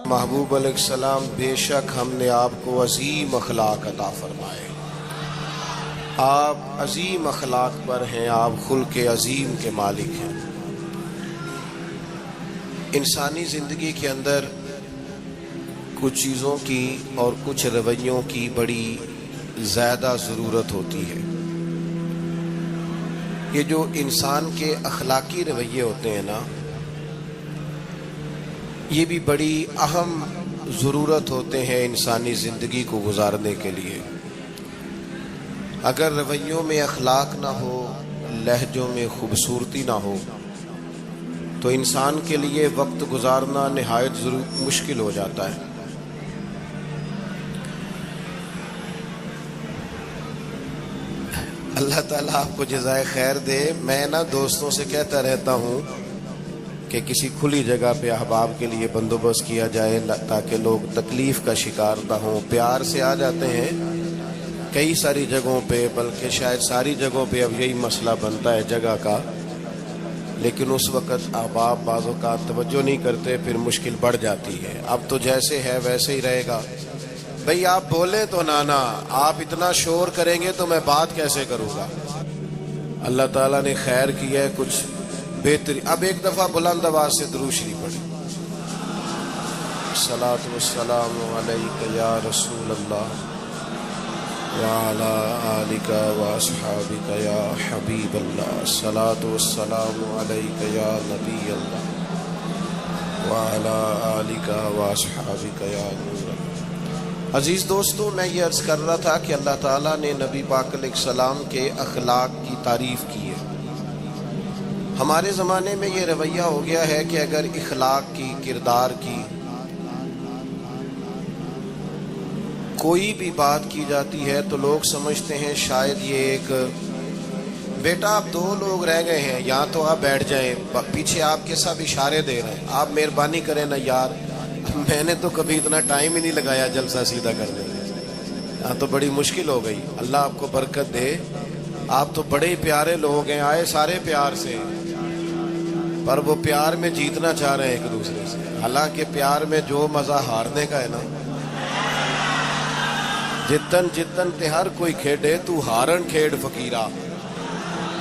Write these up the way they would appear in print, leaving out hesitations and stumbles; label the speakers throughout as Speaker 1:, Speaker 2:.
Speaker 1: محبوب علیہ السلام بے شک ہم نے آپ کو عظیم اخلاق عطا فرمائے. آپ عظیم اخلاق پر ہیں، آپ خلق عظیم کے مالک ہیں. انسانی زندگی کے اندر کچھ چیزوں کی اور کچھ رویوں کی بڑی زیادہ ضرورت ہوتی ہے. یہ جو انسان کے اخلاقی رویے ہوتے ہیں نا، یہ بھی بڑی اہم ضرورت ہوتے ہیں انسانی زندگی کو گزارنے کے لیے. اگر رویوں میں اخلاق نہ ہو، لہجوں میں خوبصورتی نہ ہو، تو انسان کے لیے وقت گزارنا نہایت مشکل ہو جاتا ہے. اللہ تعالیٰ آپ کو جزائے خیر دے. میں نا دوستوں سے کہتا رہتا ہوں کہ کسی کھلی جگہ پہ احباب کے لیے بندوبست کیا جائے تاکہ لوگ تکلیف کا شکار نہ ہوں. پیار سے آ جاتے ہیں کئی ساری جگہوں پہ، بلکہ شاید ساری جگہوں پہ اب یہی مسئلہ بنتا ہے جگہ کا، لیکن اس وقت احباب بعض اوقات توجہ نہیں کرتے، پھر مشکل بڑھ جاتی ہے. اب تو جیسے ہے ویسے ہی رہے گا. بھئی آپ بولیں تو نانا، آپ اتنا شور کریں گے تو میں بات کیسے کروں گا. اللہ تعالیٰ نے خیر کیا ہے، کچھ بہتری. اب ایک دفعہ بلند آواز سے درود شریف پڑھیں. الصلاۃ والسلام علیک یا رسول اللہ وعلی آلک واصحابک یا حبیب اللہ. الصلاۃ والسلام علیک یا نبی اللہ وعلی آلک واصحابک یا نور اللہ. عزیز دوستو، میں یہ عرض کر رہا تھا کہ اللہ تعالیٰ نے نبی پاک علیہ السلام کے اخلاق کی تعریف کی ہے. ہمارے زمانے میں یہ رویہ ہو گیا ہے کہ اگر اخلاق کی، کردار کی کوئی بھی بات کی جاتی ہے تو لوگ سمجھتے ہیں شاید یہ ایک بیٹا آپ دو لوگ رہ گئے ہیں، یہاں تو آپ بیٹھ جائیں، پیچھے آپ کے سب اشارے دے رہے ہیں، آپ مہربانی کریں نا یار. میں نے تو کبھی اتنا ٹائم ہی نہیں لگایا جلسہ سیدھا کرنے میں، یہاں تو بڑی مشکل ہو گئی. اللہ آپ کو برکت دے. آپ تو بڑے پیارے لوگ ہیں، آئے سارے پیار سے، پر وہ پیار میں جیتنا چاہ رہے ہیں ایک دوسرے سے. حالانکہ پیار میں جو مزہ ہارنے کا ہے نا، جتن جتن تے ہر کوئی کھیڈے تو ہارن کھیڈ فقیرا،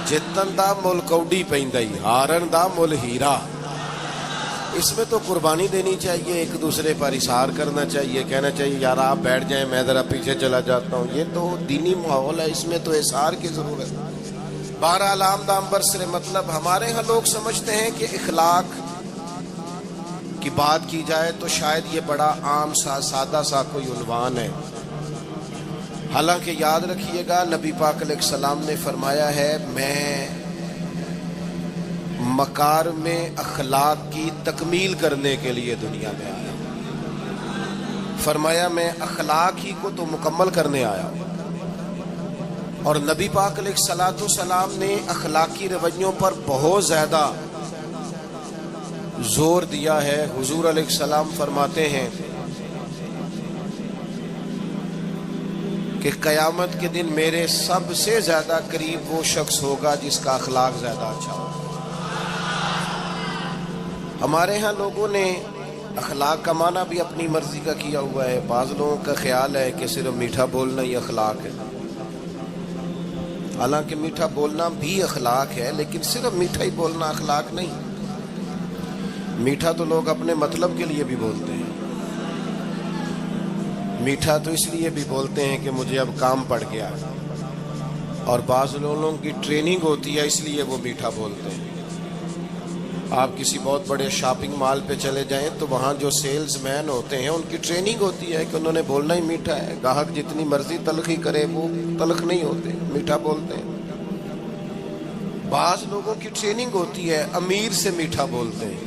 Speaker 1: جتن دا مل کوڈی پیندائی ہارن دا مل ہیرا. اس میں تو قربانی دینی چاہیے، ایک دوسرے پر اثار کرنا چاہیے، کہنا چاہیے یار آپ بیٹھ جائیں میں ذرا پیچھے چلا جاتا ہوں. یہ تو دینی ماحول ہے، اس میں تو اثار کی ضرورت ہے. بہرحال آمدام برسر مطلب ہمارے ہاں لوگ سمجھتے ہیں کہ اخلاق کی بات کی جائے تو شاید یہ بڑا عام سا سادہ سا کوئی عنوان ہے. حالانکہ یاد رکھیے گا نبی پاک علیہ السلام نے فرمایا ہے میں مکارم اخلاق کی تکمیل کرنے کے لیے دنیا میں آیا. فرمایا میں اخلاق ہی کو تو مکمل کرنے آیا. اور نبی پاک علیہ الصلوۃ والسلام نے اخلاقی رویوں پر بہت زیادہ زور دیا ہے. حضور علیہ السلام فرماتے ہیں کہ قیامت کے دن میرے سب سے زیادہ قریب وہ شخص ہوگا جس کا اخلاق زیادہ اچھا ہوگا. ہمارے ہاں لوگوں نے اخلاق کا معنی بھی اپنی مرضی کا کیا ہوا ہے. بعض لوگوں کا خیال ہے کہ صرف میٹھا بولنا ہی اخلاق ہے. حالانکہ میٹھا بولنا بھی اخلاق ہے، لیکن صرف میٹھا ہی بولنا اخلاق نہیں. میٹھا تو لوگ اپنے مطلب کے لیے بھی بولتے ہیں. میٹھا تو اس لیے بھی بولتے ہیں کہ مجھے اب کام پڑ گیا، اور بعض لوگوں کی ٹریننگ ہوتی ہے اس لیے وہ میٹھا بولتے ہیں. آپ کسی بہت بڑے شاپنگ مال پہ چلے جائیں تو وہاں جو سیلز مین ہوتے ہیں ان کی ٹریننگ ہوتی ہے کہ انہوں نے بولنا ہی میٹھا ہے. گاہک جتنی مرضی تلخی کرے وہ تلخ نہیں ہوتے، میٹھا بولتے ہیں. بعض لوگوں کی ٹریننگ ہوتی ہے امیر سے میٹھا بولتے ہیں،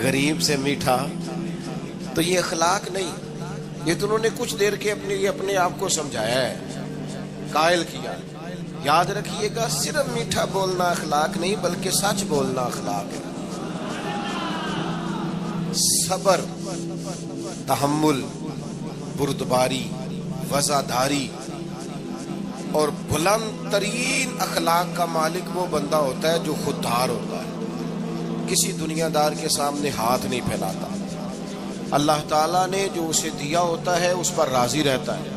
Speaker 1: غریب سے میٹھا. تو یہ اخلاق نہیں، یہ تو انہوں نے کچھ دیر کے اپنے آپ کو سمجھایا ہے، قائل کیا. یاد رکھیے گا صرف میٹھا بولنا اخلاق نہیں بلکہ سچ بولنا اخلاق ہے. صبر، تحمل، بردباری، وفاداری اور بلند ترین اخلاق کا مالک وہ بندہ ہوتا ہے جو خوددار ہوتا ہے، کسی دنیا دار کے سامنے ہاتھ نہیں پھیلاتا. اللہ تعالیٰ نے جو اسے دیا ہوتا ہے اس پر راضی رہتا ہے.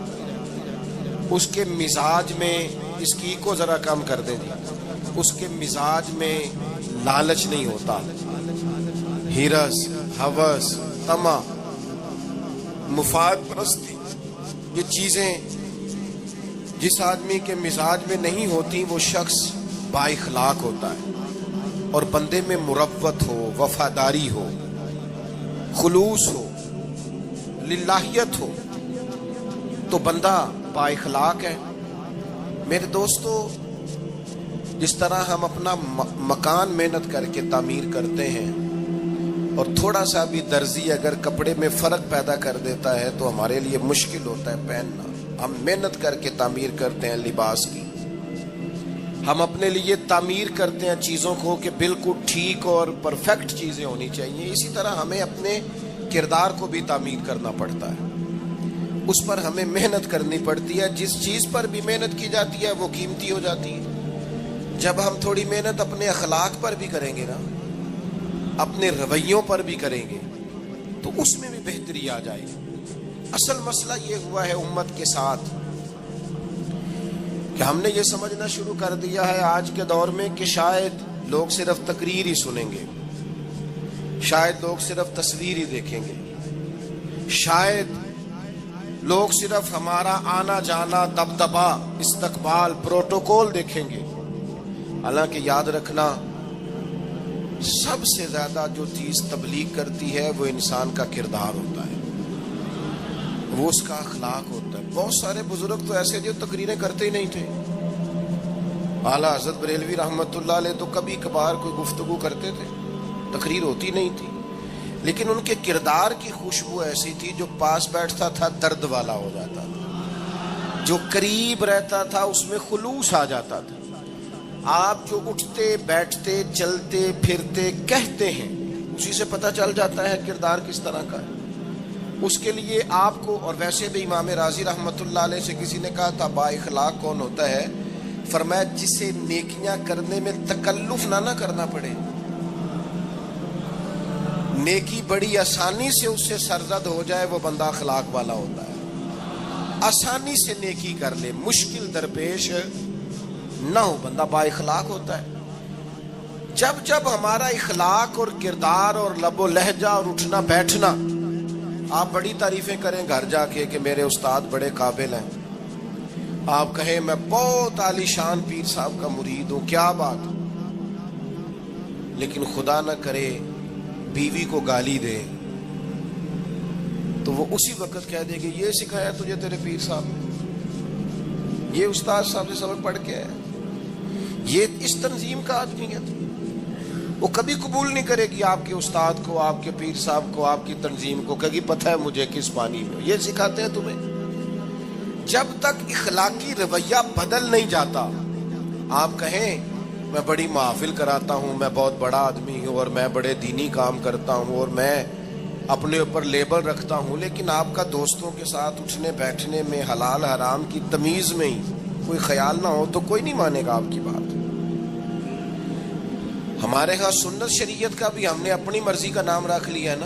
Speaker 1: اس کے مزاج میں اس کی کو ذرا کم کر دیں جی. اس کے مزاج میں لالچ نہیں ہوتا. ہرس، ہوس، طمع، مفاد پرستی، یہ چیزیں جس آدمی کے مزاج میں نہیں ہوتی وہ شخص با اخلاق ہوتا ہے. اور بندے میں مروت ہو، وفاداری ہو، خلوص ہو، للہیت ہو تو بندہ با اخلاق ہے. میرے دوستو، جس طرح ہم اپنا مکان محنت کر کے تعمیر کرتے ہیں اور تھوڑا سا بھی درزی اگر کپڑے میں فرق پیدا کر دیتا ہے تو ہمارے لیے مشکل ہوتا ہے پہننا. ہم محنت کر کے تعمیر کرتے ہیں لباس کی. ہم اپنے لیے تعمیر کرتے ہیں چیزوں کو کہ بالکل ٹھیک اور پرفیکٹ چیزیں ہونی چاہیے. اسی طرح ہمیں اپنے کردار کو بھی تعمیر کرنا پڑتا ہے. اس پر ہمیں محنت کرنی پڑتی ہے. جس چیز پر بھی محنت کی جاتی ہے وہ قیمتی ہو جاتی ہے. جب ہم تھوڑی محنت اپنے اخلاق پر بھی کریں گے نا، اپنے رویوں پر بھی کریں گے تو اس میں بھی بہتری آ جائے گی. اصل مسئلہ یہ ہوا ہے امت کے ساتھ کہ ہم نے یہ سمجھنا شروع کر دیا ہے آج کے دور میں کہ شاید لوگ صرف تقریر ہی سنیں گے، شاید لوگ صرف تصویر ہی دیکھیں گے، شاید لوگ صرف ہمارا آنا جانا، دبدبا، استقبال، پروٹوکول دیکھیں گے. حالانکہ یاد رکھنا، سب سے زیادہ جو چیز تبلیغ کرتی ہے وہ انسان کا کردار ہوتا ہے، وہ اس کا اخلاق ہوتا ہے. بہت سارے بزرگ تو ایسے جو تقریریں کرتے ہی نہیں تھے. اعلیٰ حضرت بریلوی رحمۃ اللہ علیہ تو کبھی کبھار کوئی گفتگو کرتے تھے، تقریر ہوتی نہیں تھی، لیکن ان کے کردار کی خوشبو ایسی تھی جو پاس بیٹھتا تھا درد والا ہو جاتا تھا، جو قریب رہتا تھا اس میں خلوص آ جاتا تھا. آپ جو اٹھتے بیٹھتے چلتے پھرتے کہتے ہیں اسی سے پتہ چل جاتا ہے کردار کس طرح کا ہے. اس کے لیے آپ کو، اور ویسے بھی امام راضی رحمۃ اللہ علیہ سے کسی نے کہا تھا با اخلاق کون ہوتا ہے؟ فرمایا جسے نیکیاں کرنے میں تکلف نہ کرنا پڑے. نیکی بڑی آسانی سے اس سے سرزد ہو جائے وہ بندہ اخلاق والا ہوتا ہے. آسانی سے نیکی کر لے، مشکل درپیش نہ ہو، بندہ با اخلاق ہوتا ہے. جب ہمارا اخلاق اور کردار اور لب و لہجہ اور اٹھنا بیٹھنا، آپ بڑی تعریفیں کریں گھر جا کے کہ میرے استاد بڑے قابل ہیں، آپ کہیں میں بہت عالی شان پیر صاحب کا مرید ہوں، کیا بات، لیکن خدا نہ کرے بیوی کو گالی دے تو وہ اسی وقت کہہ دے گی یہ سکھایا تجھے تیرے پیر صاحب نے، یہ استاد صاحب سے سبق پڑھ کے ہے، یہ اس تنظیم کا آدمی ہے. وہ کبھی قبول نہیں کرے گی آپ کے استاد کو، آپ کے پیر صاحب کو، آپ کی تنظیم کو، کہے گی پتہ ہے مجھے کس پانی میں یہ سکھاتے ہیں تمہیں. جب تک اخلاقی رویہ بدل نہیں جاتا، آپ کہیں میں بڑی محافل کراتا ہوں، میں بہت بڑا آدمی ہوں اور میں بڑے دینی کام کرتا ہوں اور میں اپنے اوپر لیبل رکھتا ہوں، لیکن آپ کا دوستوں کے ساتھ اٹھنے بیٹھنے میں حلال حرام کی تمیز میں ہی کوئی خیال نہ ہو تو کوئی نہیں مانے گا آپ کی بات. ہمارے ہاں سنت شریعت کا بھی ہم نے اپنی مرضی کا نام رکھ لیا ہے نا.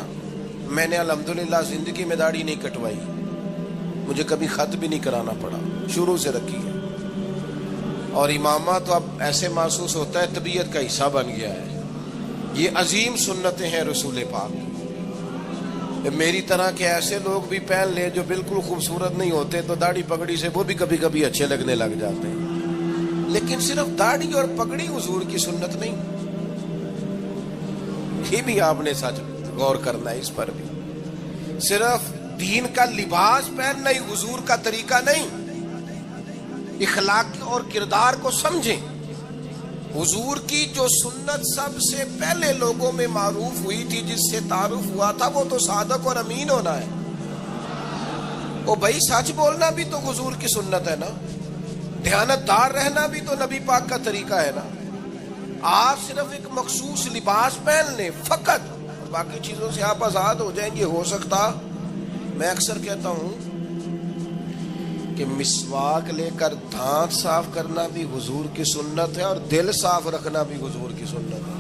Speaker 1: میں نے الحمدللہ زندگی میں داڑھی نہیں کٹوائی، مجھے کبھی خط بھی نہیں کرانا پڑا، شروع سے رکھی ہے. اور امامہ تو اب ایسے محسوس ہوتا ہے طبیعت کا حصہ بن گیا ہے. یہ عظیم سنتیں ہیں رسول پاک. میری طرح کے ایسے لوگ بھی پہن لیں جو بالکل خوبصورت نہیں ہوتے تو داڑھی پگڑی سے وہ بھی کبھی کبھی اچھے لگنے لگ جاتے ہیں، لیکن صرف داڑھی اور پگڑی حضور کی سنت نہیں. یہ بھی آپ نے سچ غور کرنا ہے اس پر بھی. صرف دین کا لباس پہننا ہی حضور کا طریقہ نہیں. اخلاق اور کردار کو سمجھیں. حضور کی جو سنت سب سے پہلے لوگوں میں معروف ہوئی تھی، جس سے تعارف ہوا تھا، وہ تو صادق اور امین ہونا ہے. او بھائی سچ بولنا بھی تو حضور کی سنت ہے نا. دیانتدار رہنا بھی تو نبی پاک کا طریقہ ہے نا. آپ صرف ایک مخصوص لباس پہن لیں فقط اور باقی چیزوں سے آپ آزاد ہو جائیں گے. ہو سکتا، میں اکثر کہتا ہوں کہ مسواک لے کر دانت صاف کرنا بھی حضور کی سنت ہے اور دل صاف رکھنا بھی حضور کی سنت ہے.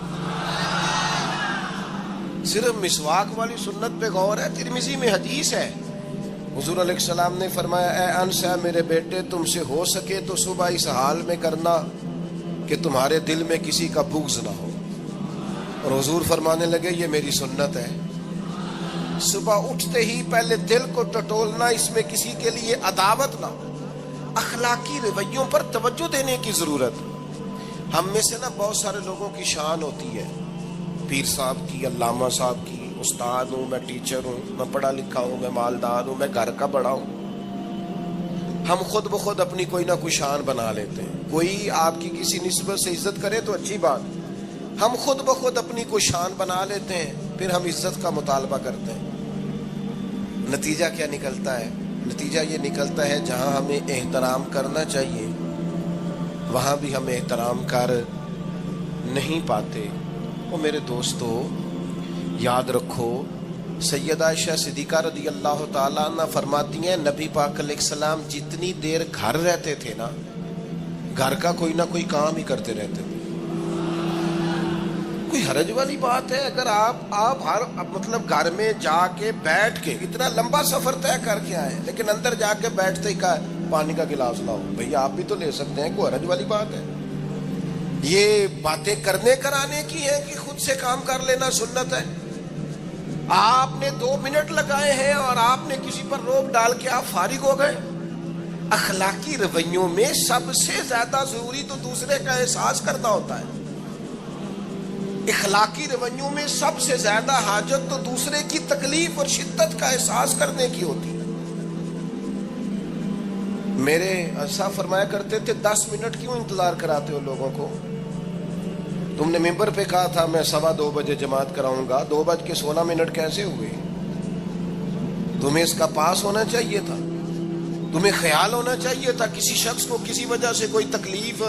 Speaker 1: صرف مسواک والی سنت پہ غور ہے. ترمذی میں حدیث ہے، حضور علیہ السلام نے فرمایا اے انس ہے میرے بیٹے، تم سے ہو سکے تو صبح اس حال میں کرنا کہ تمہارے دل میں کسی کا بغض نہ ہو. اور حضور فرمانے لگے یہ میری سنت ہے. صبح اٹھتے ہی پہلے دل کو ٹٹولنا، اس میں کسی کے لیے عداوت نہ ہو. اخلاقی رویوں پر توجہ دینے کی ضرورت. ہم میں سے نا بہت سارے لوگوں کی شان ہوتی ہے، پیر صاحب کی، علامہ صاحب کی، استاد ہوں، میں ٹیچر ہوں، میں پڑھا لکھا ہوں، میں مالدار ہوں، میں گھر کا بڑا ہوں. ہم خود بخود اپنی کوئی نہ کوئی شان بنا لیتے ہیں. کوئی آپ کی کسی نسبت سے عزت کرے تو اچھی بات، ہم خود بخود اپنی کوئی شان بنا لیتے ہیں، پھر ہم عزت کا مطالبہ کرتے ہیں. نتیجہ کیا نکلتا ہے؟ نتیجہ یہ نکلتا ہے جہاں ہمیں احترام کرنا چاہیے وہاں بھی ہم احترام کر نہیں پاتے. وہ میرے دوستو یاد رکھو، سیدہ عائشہ صدیقہ رضی اللہ تعالیٰ عنہ فرماتی ہیں نبی پاک علیہ السلام جتنی دیر گھر رہتے تھے نا، گھر کا کوئی نہ کوئی کام ہی کرتے رہتے تھے. کوئی حرج والی بات ہے اگر آپ ہر مطلب گھر میں جا کے بیٹھ کے اتنا لمبا سفر طے کر کے آئے لیکن اندر جا کے بیٹھتے ہی کہا پانی کا گلاس لاؤ. بھئی آپ بھی تو لے سکتے ہیں، کوئی حرج والی بات ہے؟ یہ باتیں کرنے کرانے کی ہیں کہ خود سے کام کر لینا سنت ہے؟ آپ نے 2 منٹ لگائے ہیں اور آپ نے کسی پر روک ڈال کے آپ فارغ ہو گئے. اخلاقی رویوں میں سب سے زیادہ ضروری تو دوسرے کا احساس کرنا ہوتا ہے. اخلاقی رویوں میں سب سے زیادہ حاجت تو دوسرے کی تکلیف اور شدت کا احساس کرنے کی ہوتی ہے. میرے ایسا فرمایا کرتے تھے 10 منٹ کیوں انتظار کراتے ہو لوگوں کو؟ تم نے ممبر پہ کہا تھا میں 2:15 بجے جماعت کراؤں گا، 2:16 کیسے ہوئے؟ تمہیں اس کا پاس ہونا چاہیے تھا، تمہیں خیال ہونا چاہیے تھا کسی شخص کو کسی وجہ سے کوئی تکلیف،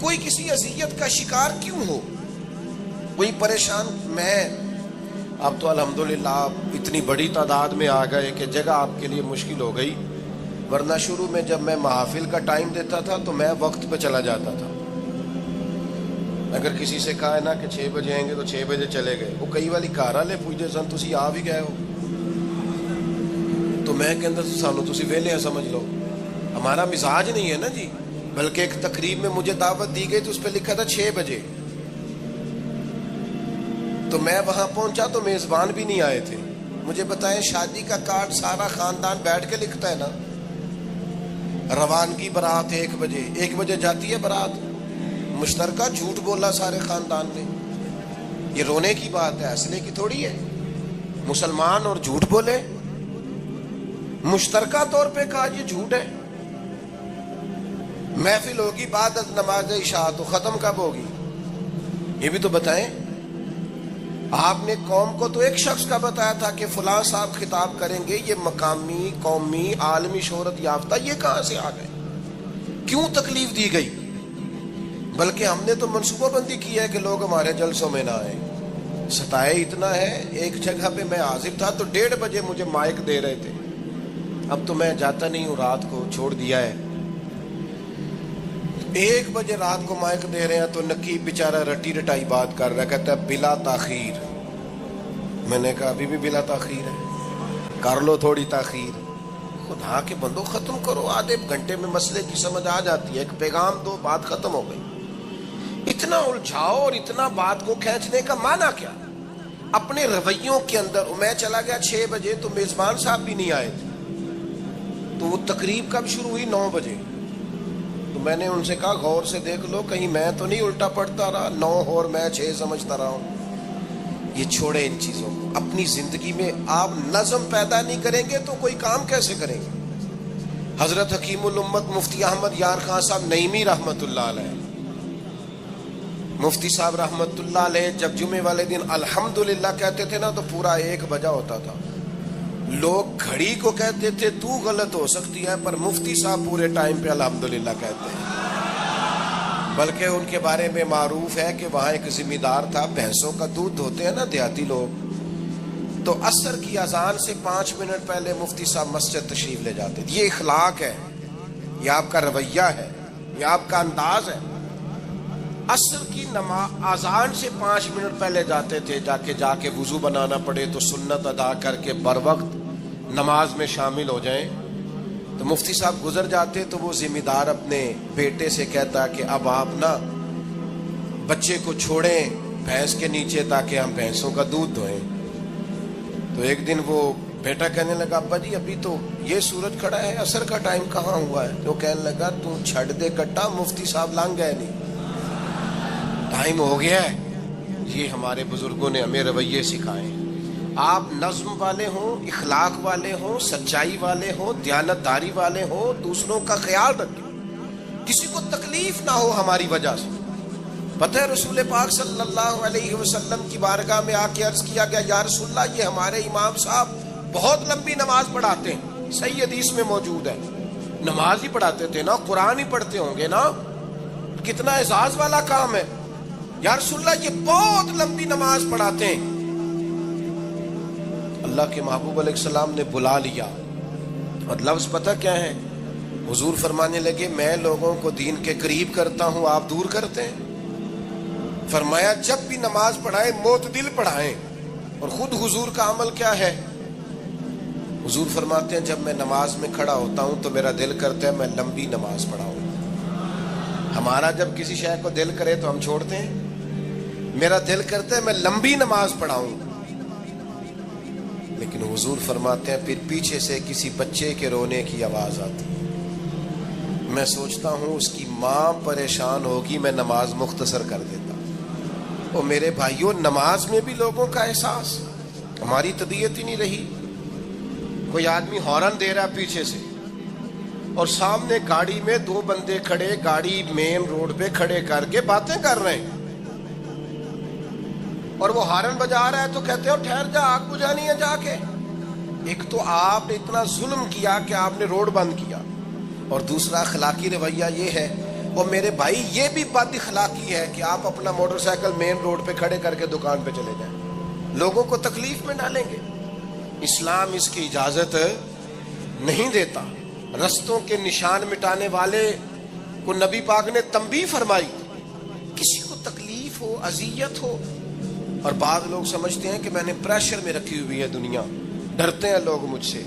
Speaker 1: کوئی کسی اذیت کا شکار کیوں ہو، کوئی پریشان. میں اب تو الحمدللہ آپ اتنی بڑی تعداد میں آ گئے کہ جگہ آپ کے لیے مشکل ہو گئی، ورنہ شروع میں جب میں محافل کا ٹائم دیتا تھا تو میں وقت پہ چلا جاتا تھا. اگر کسی سے کہا ہے نا کہ 6 بجے آئیں گے تو 6 بجے چلے گئے. وہ کئی والی گھر والے پوچھتے سن تسی آ بھی گئے ہو، تو میں کہندا سانو تسی ویلے ہیں سمجھ لو. ہمارا مزاج نہیں ہے نا جی. بلکہ ایک تقریب میں مجھے دعوت دی گئی تو اس پہ لکھا تھا 6 بجے، تو میں وہاں پہنچا تو میزبان بھی نہیں آئے تھے. مجھے بتائیں شادی کا کارڈ سارا خاندان بیٹھ کے لکھتا ہے نا، روانگی برات 1 بجے، 1 بجے جاتی ہے برات، مشترکہ جھوٹ بولا سارے خاندان نے. یہ رونے کی بات ہے، ہنسنے کی تھوڑی ہے. مسلمان اور جھوٹ بولے، مشترکہ طور پہ کہا یہ جھوٹ ہے. محفل ہوگی بعد از نماز عشاء، تو ختم کب ہوگی یہ بھی تو بتائیں. آپ نے قوم کو تو ایک شخص کا بتایا تھا کہ فلاں صاحب خطاب کریں گے، یہ مقامی، قومی، عالمی شہرت یافتہ، یہ کہاں سے آ گئے؟ کیوں تکلیف دی گئی؟ بلکہ ہم نے تو منصوبہ بندی کی ہے کہ لوگ ہمارے جلسوں میں نہ آئیں. ستائے اتنا ہے، ایک جگہ پہ میں حاضر تھا تو 1:30 بجے مجھے مائک دے رہے تھے. اب تو میں جاتا نہیں ہوں، رات کو چھوڑ دیا ہے. 1 بجے رات کو مائک دے رہے ہیں تو نقیب بیچارہ رٹی رٹائی بات کر رہا ہے، کہتا ہے بلا تاخیر. میں نے کہا ابھی بھی بلا تاخیر ہے، کر لو تھوڑی تاخیر. خدا کے بندو ختم کرو، آدھے گھنٹے میں مسئلے کی سمجھ آ جاتی ہے. ایک پیغام دو، بات ختم ہو گئی. اتنا الجھاؤ اور اتنا بات کو کھینچنے کا معنی کیا؟ اپنے رویوں کے اندر. میں چلا گیا 6 بجے تو میزبان صاحب بھی نہیں آئے تھے، تو وہ تقریب کب شروع ہوئی؟ 9 بجے. تو میں نے ان سے کہا غور سے دیکھ لو کہیں میں تو نہیں الٹا پڑتا رہا، 9 اور میں 6 سمجھتا رہا ہوں. یہ چھوڑے ان چیزوں کو. اپنی زندگی میں آپ نظم پیدا نہیں کریں گے تو کوئی کام کیسے کریں گے؟ حضرت حکیم الامت مفتی احمد یار خان صاحب نعیمی رحمت اللہ علیہ، مفتی صاحب رحمت اللہ علیہ جب جمعے والے دن الحمدللہ کہتے تھے نا تو پورا 1 بجا ہوتا تھا. لوگ گھڑی کو کہتے تھے تو غلط ہو سکتی ہے، پر مفتی صاحب پورے ٹائم پہ الحمدللہ کہتے ہیں. بلکہ ان کے بارے میں معروف ہے کہ وہاں ایک ذمہ دار تھا، بھینسوں کا دودھ دھوتے ہیں نا دیہاتی لوگ، تو عصر کی اذان سے 5 منٹ پہلے مفتی صاحب مسجد تشریف لے جاتے. یہ اخلاق ہے، یہ آپ کا رویہ ہے، یہ آپ کا انداز ہے. عصر کی نماز اذان سے 5 منٹ پہلے جاتے تھے، جا کے وضو بنانا پڑے تو سنت ادا کر کے بر وقت نماز میں شامل ہو جائیں۔ تو مفتی صاحب گزر جاتے تو وہ ذمہ دار اپنے بیٹے سے کہتا کہ اب آپ نا بچے کو چھوڑیں بھینس کے نیچے تاکہ ہم بھینسوں کا دودھ دھوئیں۔ تو ایک دن وہ بیٹا کہنے لگا ابا جی ابھی تو یہ سورج کھڑا ہے، عصر کا ٹائم کہاں ہوا ہے؟ تو کہنے لگا تو چھڑ دے کٹا، مفتی صاحب لانگ گئے نہیں، ٹائم ہو گیا ہے۔ یہ ہمارے بزرگوں نے ہمیں رویے سکھائے۔ آپ نظم والے ہوں، اخلاق والے ہوں، سچائی والے ہوں، دیانت داری والے ہوں، دوسروں کا خیال رکھیں، کسی کو تکلیف نہ ہو ہماری وجہ سے۔ پتہ ہے رسول پاک صلی اللہ علیہ وسلم کی بارگاہ میں آ کے عرض کیا گیا یا رسول اللہ یہ ہمارے امام صاحب بہت لمبی نماز پڑھاتے ہیں، صحیح حدیث میں موجود ہے، نماز ہی پڑھاتے تھے نا، قرآن ہی پڑھتے ہوں گے نا، کتنا اعزاز والا کام ہے۔ یا رسول اللہ یہ بہت لمبی نماز پڑھاتے ہیں۔ اللہ کے محبوب علیہ السلام نے بلا لیا اور لفظ پتہ کیا ہے؟ حضور فرمانے لگے میں لوگوں کو دین کے قریب کرتا ہوں، آپ دور کرتے ہیں۔ فرمایا جب بھی نماز پڑھائیں معتدل پڑھائیں۔ اور خود حضور کا عمل کیا ہے؟ حضور فرماتے ہیں جب میں نماز میں کھڑا ہوتا ہوں تو میرا دل کرتا ہے میں لمبی نماز پڑھاؤں۔ ہمارا جب کسی شے کو دل کرے تو ہم چھوڑتے ہیں، میرا دل کرتا ہے میں لمبی نماز پڑھاؤں۔ لیکن حضور فرماتے ہیں پھر پیچھے سے کسی بچے کے رونے کی آواز آتی، میں سوچتا ہوں اس کی ماں پریشان ہوگی، میں نماز مختصر کر دیتا۔ اور میرے بھائیوں نماز میں بھی لوگوں کا احساس، ہماری طبیعت ہی نہیں رہی۔ کوئی آدمی ہارن دے رہا پیچھے سے اور سامنے گاڑی میں 2 بندے کھڑے، گاڑی مین روڈ پہ کھڑے کر کے باتیں کر رہے ہیں، اور وہ ہارن بجا رہا ہے تو کہتے ہو ٹھہر جا، آگ بجھانی ہے جا کے۔ ایک تو آپ نے اتنا ظلم کیا کہ آپ نے روڈ بند کیا، اور دوسرا اخلاقی رویہ یہ ہے، اور میرے بھائی یہ بھی بد اخلاقی ہے کہ آپ اپنا موٹر سائیکل مین روڈ پہ کھڑے کر کے دکان پہ چلے جائیں، لوگوں کو تکلیف میں ڈالیں گے۔ اسلام اس کی اجازت نہیں دیتا۔ رستوں کے نشان مٹانے والے کو نبی پاک نے تنبیہ فرمائی، کسی کو تکلیف ہو، اذیت ہو۔ اور بعض لوگ سمجھتے ہیں کہ میں نے پریشر میں رکھی ہوئی ہے دنیا، ڈرتے ہیں لوگ مجھ سے۔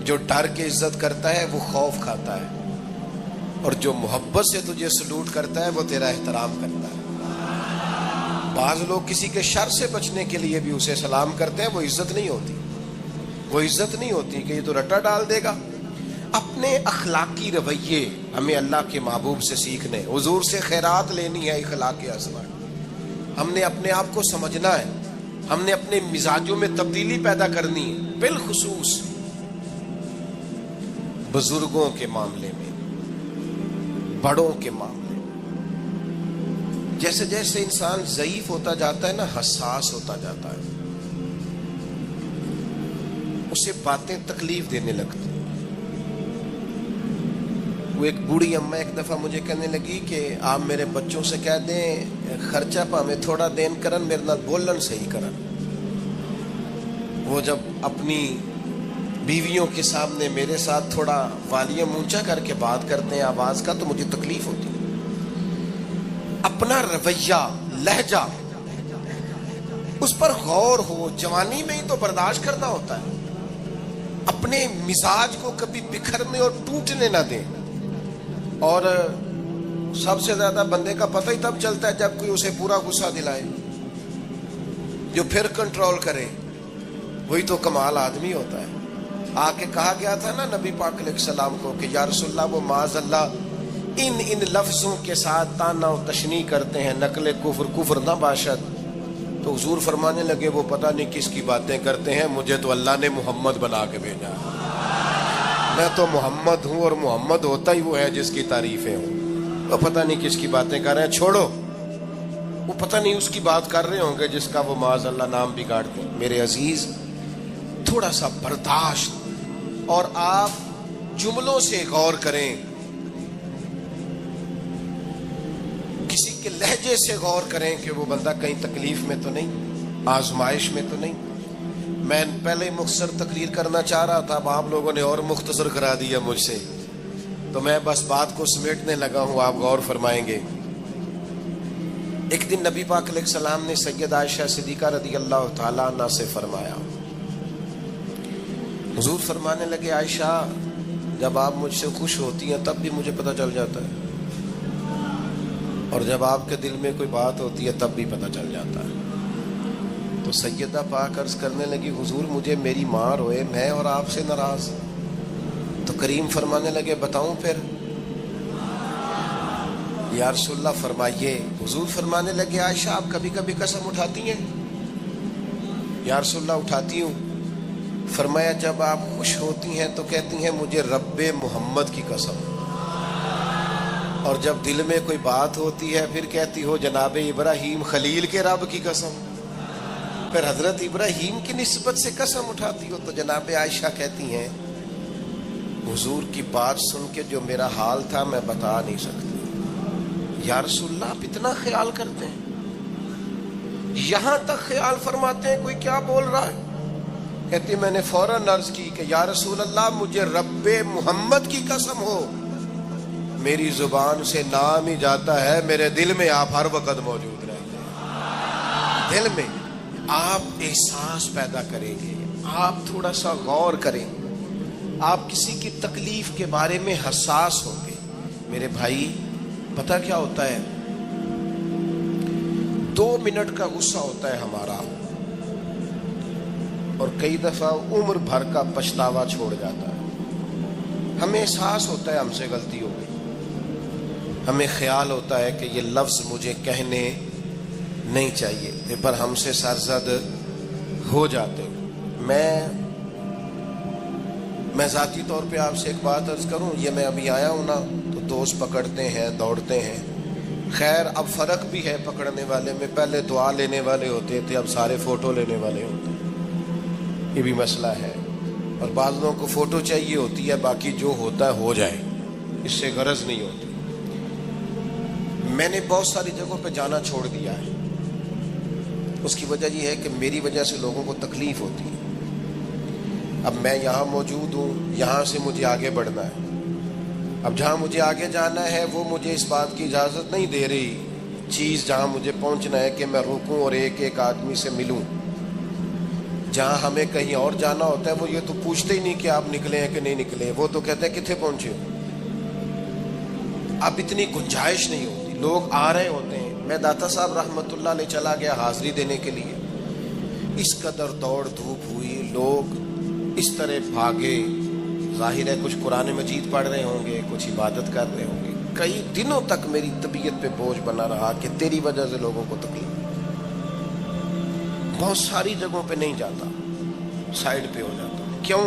Speaker 1: جو ڈر کے عزت کرتا ہے وہ خوف کھاتا ہے، اور جو محبت سے تجھے سلوٹ کرتا ہے وہ تیرا احترام کرتا ہے۔ بعض لوگ کسی کے شر سے بچنے کے لیے بھی اسے سلام کرتے ہیں، وہ عزت نہیں ہوتی، وہ عزت نہیں ہوتی کہ یہ تو رٹا ڈال دے گا۔ اپنے اخلاقی رویے ہمیں اللہ کے محبوب سے سیکھنے، حضور سے خیرات لینی ہے، اخلاق اصغر۔ ہم نے اپنے آپ کو سمجھنا ہے، ہم نے اپنے مزاجوں میں تبدیلی پیدا کرنی ہے، بالخصوص بزرگوں کے معاملے میں، بڑوں کے معاملے میں۔ جیسے جیسے انسان ضعیف ہوتا جاتا ہے نا، حساس ہوتا جاتا ہے، اسے باتیں تکلیف دینے لگتی ہیں۔ وہ ایک بوڑھی اماں ایک دفعہ مجھے کہنے لگی کہ آپ میرے بچوں سے کہہ دیں خرچہ پامیں تھوڑا دین کرن، میرے نال بولن صحیح کرن۔ وہ جب اپنی بیویوں کے سامنے میرے ساتھ تھوڑا والیوم اونچا کر کے بات کرتے ہیں آواز کا تو مجھے تکلیف ہوتی ہے۔ اپنا رویہ، لہجہ، اس پر غور ہو، جوانی میں ہی تو برداشت کرنا ہوتا ہے۔ اپنے مزاج کو کبھی بکھرنے اور ٹوٹنے نہ دیں۔ اور سب سے زیادہ بندے کا پتہ ہی تب چلتا ہے جب کوئی اسے پورا غصہ دلائے، جو پھر کنٹرول کرے، وہی تو کمال آدمی ہوتا ہے۔ آ کے کہا گیا تھا نا نبی پاک علیہ السلام کو کہ یا رسول اللہ وہ معاذ اللہ ان لفظوں کے ساتھ تانا و تشنیع کرتے ہیں، نقل کفر نہ باشد۔ تو حضور فرمانے لگے وہ پتہ نہیں کس کی باتیں کرتے ہیں، مجھے تو اللہ نے محمد بنا کے بھیجا، میں تو محمد ہوں، اور محمد ہوتا ہی وہ ہے جس کی تعریفیں ہوں۔ وہ پتہ نہیں کس کی باتیں کر رہے ہیں، چھوڑو، وہ پتہ نہیں اس کی بات کر رہے ہوں گے جس کا وہ معاذ اللہ نام بگاڑتے ہیں۔ میرے عزیز تھوڑا سا برداشت، اور آپ جملوں سے غور کریں، کسی کے لہجے سے غور کریں کہ وہ بندہ کہیں تکلیف میں تو نہیں، آزمائش میں تو نہیں۔ میں پہلے مختصر تقریر کرنا چاہ رہا تھا، اب آپ لوگوں نے اور مختصر کرا دیا مجھ سے، تو میں بس بات کو سمیٹنے لگا ہوں، آپ غور فرمائیں گے۔ ایک دن نبی پاک علیہ السلام نے سید عائشہ صدیقہ رضی اللہ تعالیٰ عنہ سے فرمایا، حضور فرمانے لگے عائشہ جب آپ مجھ سے خوش ہوتی ہیں تب بھی مجھے پتہ چل جاتا ہے، اور جب آپ کے دل میں کوئی بات ہوتی ہے تب بھی پتہ چل جاتا ہے۔ تو سیدہ پاک عرض کرنے لگی حضور مجھے میری ماں روئے میں اور آپ سے ناراض، تو کریم فرمانے لگے بتاؤں پھر؟ یا رسول اللہ فرمائیے۔ حضور فرمانے لگے عائشہ آپ کبھی کبھی قسم اٹھاتی ہیں؟ یا رسول اللہ اٹھاتی ہوں۔ فرمایا جب آپ خوش ہوتی ہیں تو کہتی ہیں مجھے رب محمد کی قسم، اور جب دل میں کوئی بات ہوتی ہے پھر کہتی ہو جناب ابراہیم خلیل کے رب کی قسم، پھر حضرت ابراہیم کی نسبت سے قسم اٹھاتی ہو۔ تو جناب عائشہ کہتی ہیں حضور کی بات سن کے جو میرا حال تھا میں بتا نہیں سکتی۔ یا رسول اللہ آپ اتنا خیال کرتے ہیں، یہاں تک خیال فرماتے ہیں کوئی کیا بول رہا ہے؟ کہتی میں نے فوراً عرض کی کہ یا رسول اللہ مجھے رب محمد کی قسم ہو، میری زبان سے نام ہی جاتا ہے، میرے دل میں آپ ہر وقت موجود رہتے ہیں۔ دل میں آپ احساس پیدا کریں گے، آپ تھوڑا سا غور کریں، آپ کسی کی تکلیف کے بارے میں حساس ہوں گے۔ میرے بھائی پتہ کیا ہوتا ہے، 2 منٹ کا غصہ ہوتا ہے ہمارا، اور کئی دفعہ عمر بھر کا پچھتاوا چھوڑ جاتا ہے۔ ہمیں احساس ہوتا ہے ہم سے غلطی ہو گئی، ہمیں خیال ہوتا ہے کہ یہ لفظ مجھے کہنے نہیں چاہیے تھے، پر ہم سے سرزد ہو جاتے ہیں۔ میں ذاتی طور پہ آپ سے ایک بات عرض کروں، یہ میں ابھی آیا ہوں نا تو دوست پکڑتے ہیں دوڑتے ہیں، خیر اب فرق بھی ہے پکڑنے والے میں، پہلے دعا لینے والے ہوتے تھے اب سارے فوٹو لینے والے ہوتے ہیں، یہ بھی مسئلہ ہے۔ اور بعض لوگوں کو فوٹو چاہیے ہوتی ہے، باقی جو ہوتا ہے ہو جائے، اس سے غرض نہیں ہوتی۔ میں نے بہت ساری جگہوں پہ جانا چھوڑ دیا ہے، اس کی وجہ یہ ہے کہ میری وجہ سے لوگوں کو تکلیف ہوتی ہے۔ اب میں یہاں موجود ہوں، یہاں سے مجھے آگے بڑھنا ہے، اب جہاں مجھے آگے جانا ہے وہ مجھے اس بات کی اجازت نہیں دے رہی چیز جہاں مجھے پہنچنا ہے کہ میں رکوں اور ایک ایک آدمی سے ملوں۔ جہاں ہمیں کہیں اور جانا ہوتا ہے وہ یہ تو پوچھتے ہی نہیں کہ آپ نکلے ہیں کہ نہیں نکلے، وہ تو کہتے ہیں کتنے پہنچے ہو۔ اب اتنی گنجائش نہیں ہوتی، لوگ آ رہے ہوتے ہیں۔ میں داتا صاحب رحمت اللہ علیہ چلا گیا حاضری دینے کے لیے، اس قدر دوڑ دھوپ ہوئی، لوگ اس طرح بھاگے، ظاہر ہے کچھ قرآن مجید پڑھ رہے ہوں گے، کچھ عبادت کر رہے ہوں گے۔ کئی دنوں تک میری طبیعت پہ بوجھ بنا رہا کہ تیری وجہ سے لوگوں کو تکلیف۔ بہت ساری جگہوں پہ نہیں جاتا، سائڈ پہ ہو جاتا۔ کیوں؟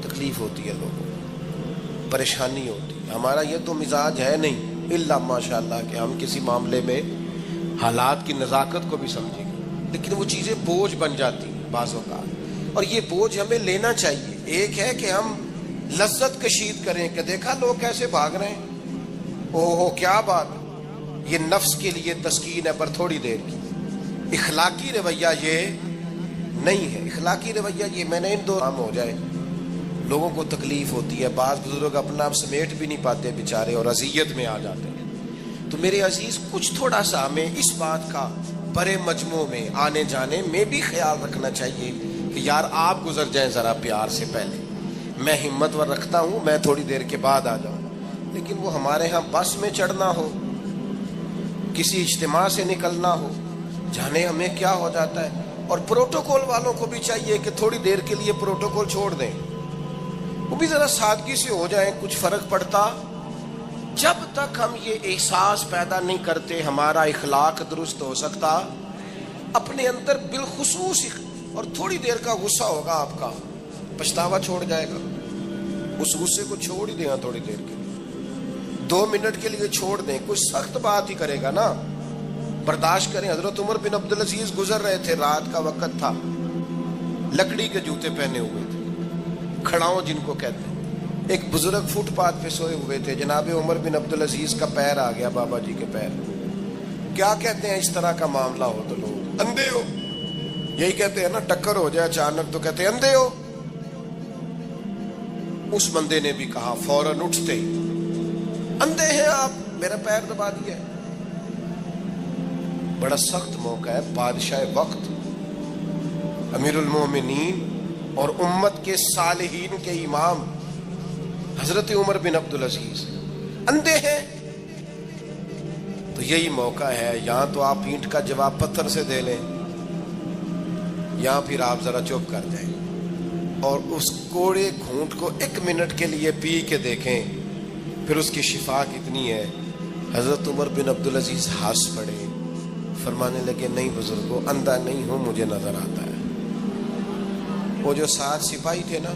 Speaker 1: تکلیف ہوتی ہے لوگوں کو، پریشانی ہوتی ہے۔ ہمارا یہ تو مزاج ہے نہیں الا ماشاء اللہ کہ ہم کسی معاملے میں حالات کی نزاکت کو بھی سمجھیں گے، لیکن وہ چیزیں بوجھ بن جاتی ہیں بعض اوقات، اور یہ بوجھ ہمیں لینا چاہیے۔ ایک ہے کہ ہم لذت کشید کریں کہ دیکھا لوگ کیسے بھاگ رہے ہیں، اوہ کیا بات، یہ نفس کے لیے تسکین ہے پر تھوڑی دیر کی۔ اخلاقی رویہ یہ نہیں ہے، اخلاقی رویہ یہ میں نے ان دو کام ہو جائے، لوگوں کو تکلیف ہوتی ہے، بعض بزرگ اپنا آپ سمیٹ بھی نہیں پاتے بیچارے اور اذیت میں آ جاتے ہیں۔ تو میرے عزیز کچھ تھوڑا سا ہمیں اس بات کا بڑے مجموع میں آنے جانے میں بھی خیال رکھنا چاہیے کہ یار آپ گزر جائیں ذرا پیار سے پہلے، میں ہمت ور رکھتا ہوں میں تھوڑی دیر کے بعد آ جاؤں، لیکن وہ ہمارے ہاں بس میں چڑھنا ہو، کسی اجتماع سے نکلنا ہو، جانے ہمیں کیا ہو جاتا ہے۔ اور پروٹوکول والوں کو بھی چاہیے کہ تھوڑی دیر کے لیے پروٹوکول چھوڑ دیں، وہ بھی ذرا سادگی سے ہو جائیں، کچھ فرق پڑتا۔ جب تک ہم یہ احساس پیدا نہیں کرتے ہمارا اخلاق درست ہو سکتا، اپنے اندر بالخصوص اور تھوڑی دیر کا غصہ ہوگا آپ کا، پچھتاوا چھوڑ جائے گا، اس غصے کو چھوڑ ہی دینا تھوڑی دیر کے لیے، 2 منٹ کے لیے چھوڑ دیں، کچھ سخت بات ہی کرے گا نا، برداشت کریں۔ حضرت عمر بن عبدالعزیز گزر رہے تھے، رات کا وقت تھا، لکڑی کے جوتے پہنے ہوئے تھے، کھڑاؤں جن کو کہتے ہیں۔ ایک بزرگ فٹ پاتھ پہ سوئے ہوئے تھے، جناب عمر بن عبدالعزیز کا پیر آ گیا بابا جی کے پیر۔ کیا کہتے ہیں اس طرح کا معاملہ ہو تو لوگ اندھے ہو، یہی کہتے ہیں نا، ٹکر ہو جائے اچانک تو کہتے ہیں اندھے ہو۔ اس بندے نے بھی کہا فوراً اٹھتے ہی، اندھے ہیں آپ، میرا پیر دبا دیا ہے۔ بڑا سخت موقع ہے. بادشاہ وقت امیر المومنین اور امت کے صالحین کے امام حضرت عمر بن عبدالعزیز اندھے ہیں. تو یہی موقع ہے, یہاں تو آپ اینٹ کا جواب پتھر سے دے لیں, یہاں پھر آپ ذرا چپ کر جائیں اور اس کوڑے گھونٹ کو 1 منٹ کے لیے پی کے دیکھیں, پھر اس کی شفا کتنی ہے. حضرت عمر بن عبدالعزیز ہنس پڑے, فرمانے لگے نہیں بزرگوں, اندھا نہیں ہوں, مجھے نظر آتا ہے. وہ جو 7 سپاہی تھے نا,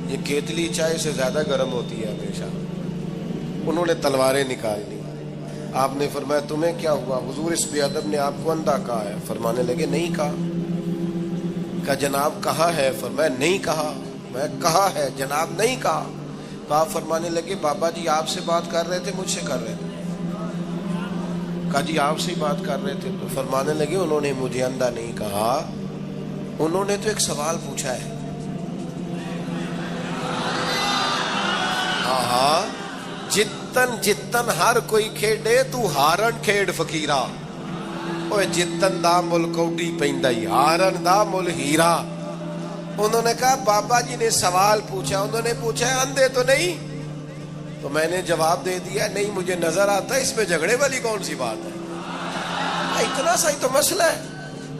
Speaker 1: یہ کیتلی چائے سے زیادہ گرم ہوتی ہے ہمیشہ, انہوں نے تلواریں نکال لی. آپ نے فرمایا تمہیں کیا ہوا؟ حضور اس بے ادب نے آپ کو اندھا کہا ہے. فرمانے لگے نہیں کہا. کہا جناب کہا ہے؟ فرمایا نہیں کہا. میں کہا ہے جناب نہیں کہا. تو آپ فرمانے لگے بابا جی آپ سے بات کر رہے تھے مجھ سے کر رہے تھے؟ کہا جی آپ سے ہی بات کر رہے تھے. تو فرمانے لگے انہوں نے مجھے اندھا نہیں کہا, انہوں نے تو ایک سوال پوچھا ہے. ہاں جتن جتن ہر کوئی کھیڈے تو ہارن کھیڈ فقیرا, اوے جتن دا مل کوڈی پیندا ہی, ہارن دا مل ہیرا. انہوں نے کہا بابا جی نے سوال پوچھا, انہوں نے پوچھا ہے اندھے تو نہیں؟ تو میں نے جواب دے دیا نہیں مجھے نظر آتا ہے. اس میں جھگڑے والی کون سی بات ہے؟ اتنا سا ہی تو مسئلہ ہے.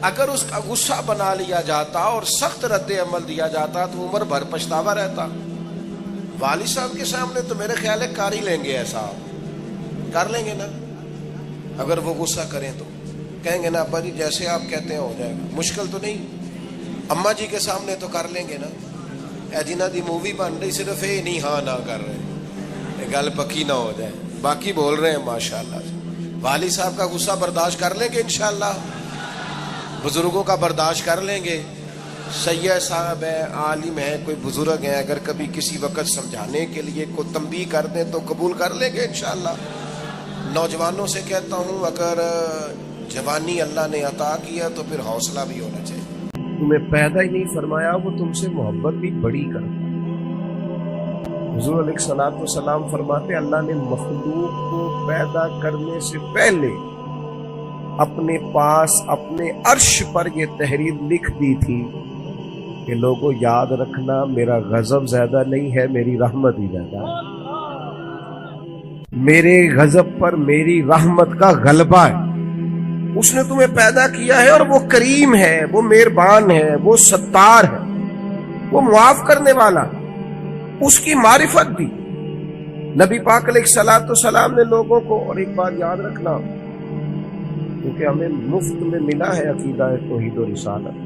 Speaker 1: اگر اس کا غصہ بنا لیا جاتا اور سخت رد عمل دیا جاتا تو عمر بھر پچھتاوا رہتا. والد صاحب کے سامنے تو میرے خیال ہے کر ہی لیں گے, ایسا کر لیں گے نا. اگر وہ غصہ کریں تو کہیں گے نا ابا جی جیسے آپ کہتے ہیں ہو جائے گا, مشکل تو نہیں. اماں جی کے سامنے تو کر لیں گے نا. اے جنہ دی مووی بن رہی صرف یہ نہیں ہاں نہ کر رہے, گل پکی نہ ہو جائے, باقی بول رہے ہیں ماشاءاللہ. والد صاحب کا غصہ برداشت کر لیں گے انشاءاللہ, بزرگوں کا برداشت کر لیں گے. سید صاحب ہیں, عالم ہیں, کوئی بزرگ ہیں, اگر کبھی کسی وقت سمجھانے کے لیے کوئی تنبیہ کر دیں تو قبول کر لیں گے انشاءاللہ. نوجوانوں سے کہتا ہوں اگر جوانی اللہ نے عطا کیا تو پھر حوصلہ بھی ہونا چاہیے. تمہیں پیدا ہی نہیں فرمایا, وہ تم سے محبت بھی بڑی کرتا. حضور علیہ الصلوۃ والسلام فرماتے اللہ نے مخلوق کو پیدا کرنے سے پہلے اپنے پاس اپنے عرش پر یہ تحریر لکھ دی تھی کہ لوگوں یاد رکھنا میرا غضب زیادہ نہیں ہے, میری رحمت ہی زیادہ ہے. میرے غضب پر میری رحمت کا غلبہ ہے. اس نے تمہیں پیدا کیا ہے اور وہ کریم ہے, وہ مہربان ہے, وہ ستار ہے, وہ معاف کرنے والا. اس کی معرفت بھی نبی پاک علیہ الصلوۃ والسلام نے لوگوں کو, اور ایک بات یاد رکھنا کیونکہ ہمیں مفت میں ملا ہے عقیدہ توحید و رسالت,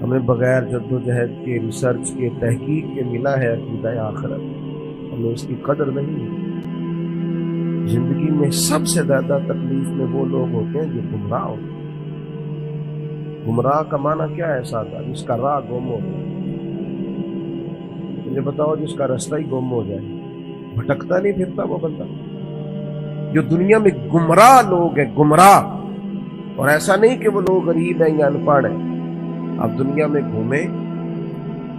Speaker 1: ہمیں بغیر جد و جہد کے, ریسرچ کے, تحقیق کے ملا ہے عقیدہ آخرت, ہمیں اس کی قدر نہیں. زندگی میں سب سے زیادہ تکلیف میں وہ لوگ ہوتے ہیں جو گمراہ ہوتے ہیں. گمراہ کا معنی کیا ہے سادہ؟ جس کا راہ گم ہو جائے. مجھے بتاؤ جس کا رستہ ہی گم ہو جائے, بھٹکتا نہیں پھرتا وہ بندہ. جو دنیا میں گمراہ لوگ ہیں, گمراہ, اور ایسا نہیں کہ وہ لوگ غریب ہیں یا ان پڑھ ہیں. اب دنیا میں گھومیں,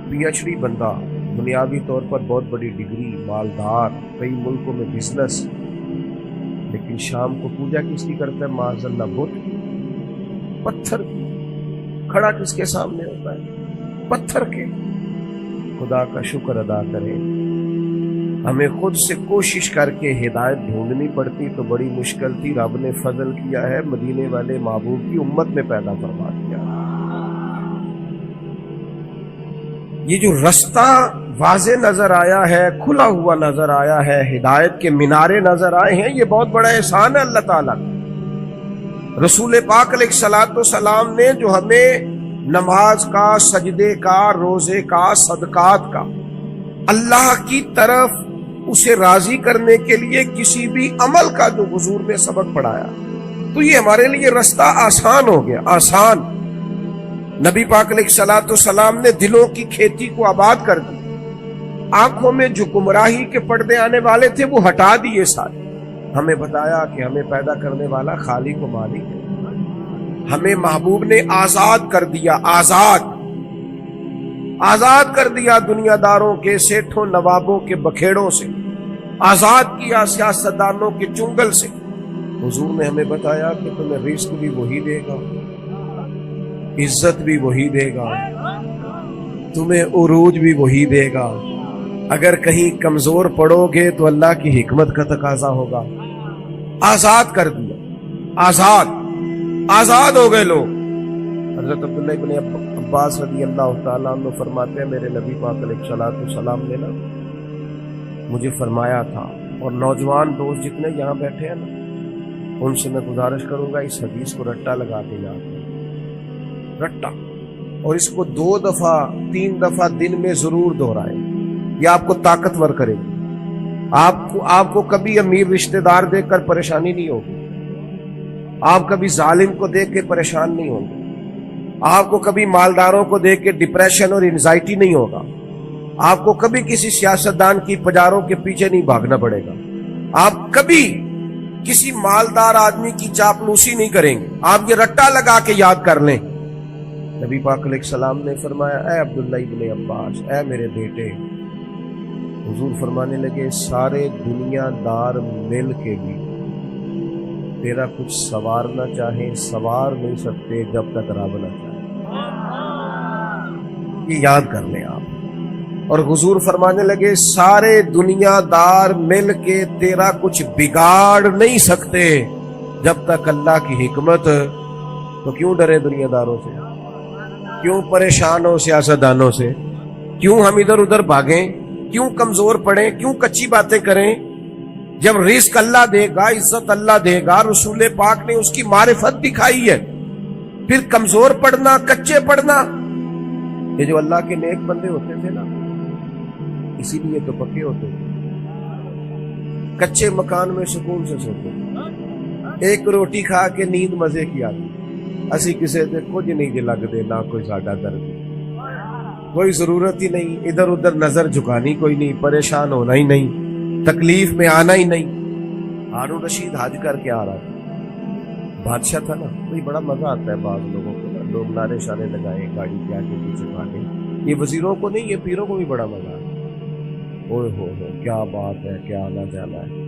Speaker 1: پی ایچ ڈی بندہ, بنیادی طور پر بہت بڑی ڈگری, مالدار, کئی ملکوں میں بزنس, لیکن شام کو پوجا کس کی کرتا ہے؟ معاذ اللہ بت, پتھر کی. کھڑا کس کے سامنے ہوتا ہے؟ پتھر کے. خدا کا شکر ادا کریں. ہمیں خود سے کوشش کر کے ہدایت ڈھونڈنی پڑتی تو بڑی مشکل تھی. رب نے فضل کیا ہے, مدینے والے محبوب کی امت میں پیدا فرما دیا. یہ جو رستہ واضح نظر آیا ہے, کھلا ہوا نظر آیا ہے, ہدایت کے مینارے نظر آئے ہیں, یہ بہت بڑا احسان ہے اللہ تعالیٰ. رسول پاک علیہ الصلوۃ والسلام نے جو ہمیں نماز کا, سجدے کا, روزے کا, صدقات کا, اللہ کی طرف اسے راضی کرنے کے لیے کسی بھی عمل کا جو حضور نے سبق پڑھایا, تو یہ ہمارے لیے رستہ آسان ہو گیا. آسان. نبی پاک علیہ الصلوۃ والسلام نے دلوں کی کھیتی کو آباد کر دی. آنکھوں میں جو گمراہی کے پردے آنے والے تھے وہ ہٹا دیے سارے. ہمیں بتایا کہ ہمیں پیدا کرنے والا خالق و مالک ہے. ہمیں محبوب نے آزاد کر دیا, آزاد کر دیا دنیا داروں کے, سیٹھوں نوابوں کے بکھیڑوں سے, آزاد کیا سیاستدانوں کے چنگل سے. حضور نے ہمیں بتایا کہ تمہیں رزق بھی وہی دے گا، عزت بھی وہی دے گا، تمہیں عروج بھی وہی دے گا۔ اگر کہیں کمزور پڑو گے تو اللہ کی حکمت کا تقاضا ہوگا۔ آزاد کر دیا، آزاد ہو گئے لوگ۔ حضرت عبداللہ ابن عباس رضی اللہ تعالیٰ عنہ فرماتے ہیں میرے نبی پاک علیہ الصلوۃ والسلام نے نا مجھے فرمایا تھا، اور نوجوان دوست جتنے یہاں بیٹھے ہیں نا ان سے میں گزارش کروں گا اس حدیث کو رٹا لگا کے یاد کریں، رٹا، اور اس کو 2 دفعہ 3 دفعہ دن میں ضرور دہرائیں، یہ آپ کو طاقتور کرے گی۔ آپ کو کبھی امیر رشتہ دار دیکھ کر پریشانی نہیں ہوگی، آپ کبھی ظالم کو دیکھ کے پریشان نہیں ہوں گے، آپ کو کبھی مالداروں کو دیکھ کے ڈپریشن اور انزائٹی نہیں ہوگا، آپ کو کبھی کسی سیاستدان کی پجاروں کے پیچھے نہیں بھاگنا پڑے گا، آپ کبھی کسی مالدار آدمی کی چاپلوسی نہیں کریں گے۔ آپ یہ رٹا لگا کے یاد کر لیں۔ نبی پاک علیہ السلام نے فرمایا اے عبداللہ ابن عباس، اے میرے بیٹے، حضور فرمانے لگے سارے دنیا دار مل کے بھی تیرا کچھ سوارنا چاہیں سوار نہیں سکتے جب تک رب نہ چاہے۔ یہ یاد کر لیں آپ۔ اور حضور فرمانے لگے سارے دنیا دار مل کے تیرا کچھ بگاڑ نہیں سکتے جب تک اللہ کی حکمت۔ تو کیوں ڈرے دنیا داروں سے؟ کیوں پریشان ہو سیاستدانوں سے؟ کیوں ہم ادھر ادھر بھاگیں؟ کیوں کمزور پڑیں؟ کیوں کچی باتیں کریں؟ جب رزق اللہ دے گا، عزت اللہ دے گا، رسول پاک نے اس کی معرفت دکھائی ہے، پھر کمزور پڑنا، کچے پڑنا۔ یہ جو اللہ کے نیک بندے ہوتے تھے نا اسی لیے تو پکے ہوتے تھے، کچے مکان میں سکون سے سوتے تھے، ایک روٹی کھا کے نیند مزے کی آتی۔ اسی کسی سے کچھ نہیں جی لگتے، نہ کوئی ساڈا درد، کوئی ضرورت ہی نہیں، ادھر ادھر نظر جھکانی کوئی نہیں، پریشان ہونا ہی نہیں، تکلیف میں آنا ہی نہیں۔ ہارون رشید حج کر کے آ رہا تھا، بادشاہ تھا نا، کوئی بڑا مزہ آتا ہے بعض لوگوں کو نا، لوگ نعرے شارے لگائے، گاڑی کے آگے پیچھے بھاگے، یہ وزیروں کو نہیں، یہ پیروں کو بھی بڑا مزہ آتا ہے۔ اوہ ہو کیا بات ہے، کیا آنا جانا ہے۔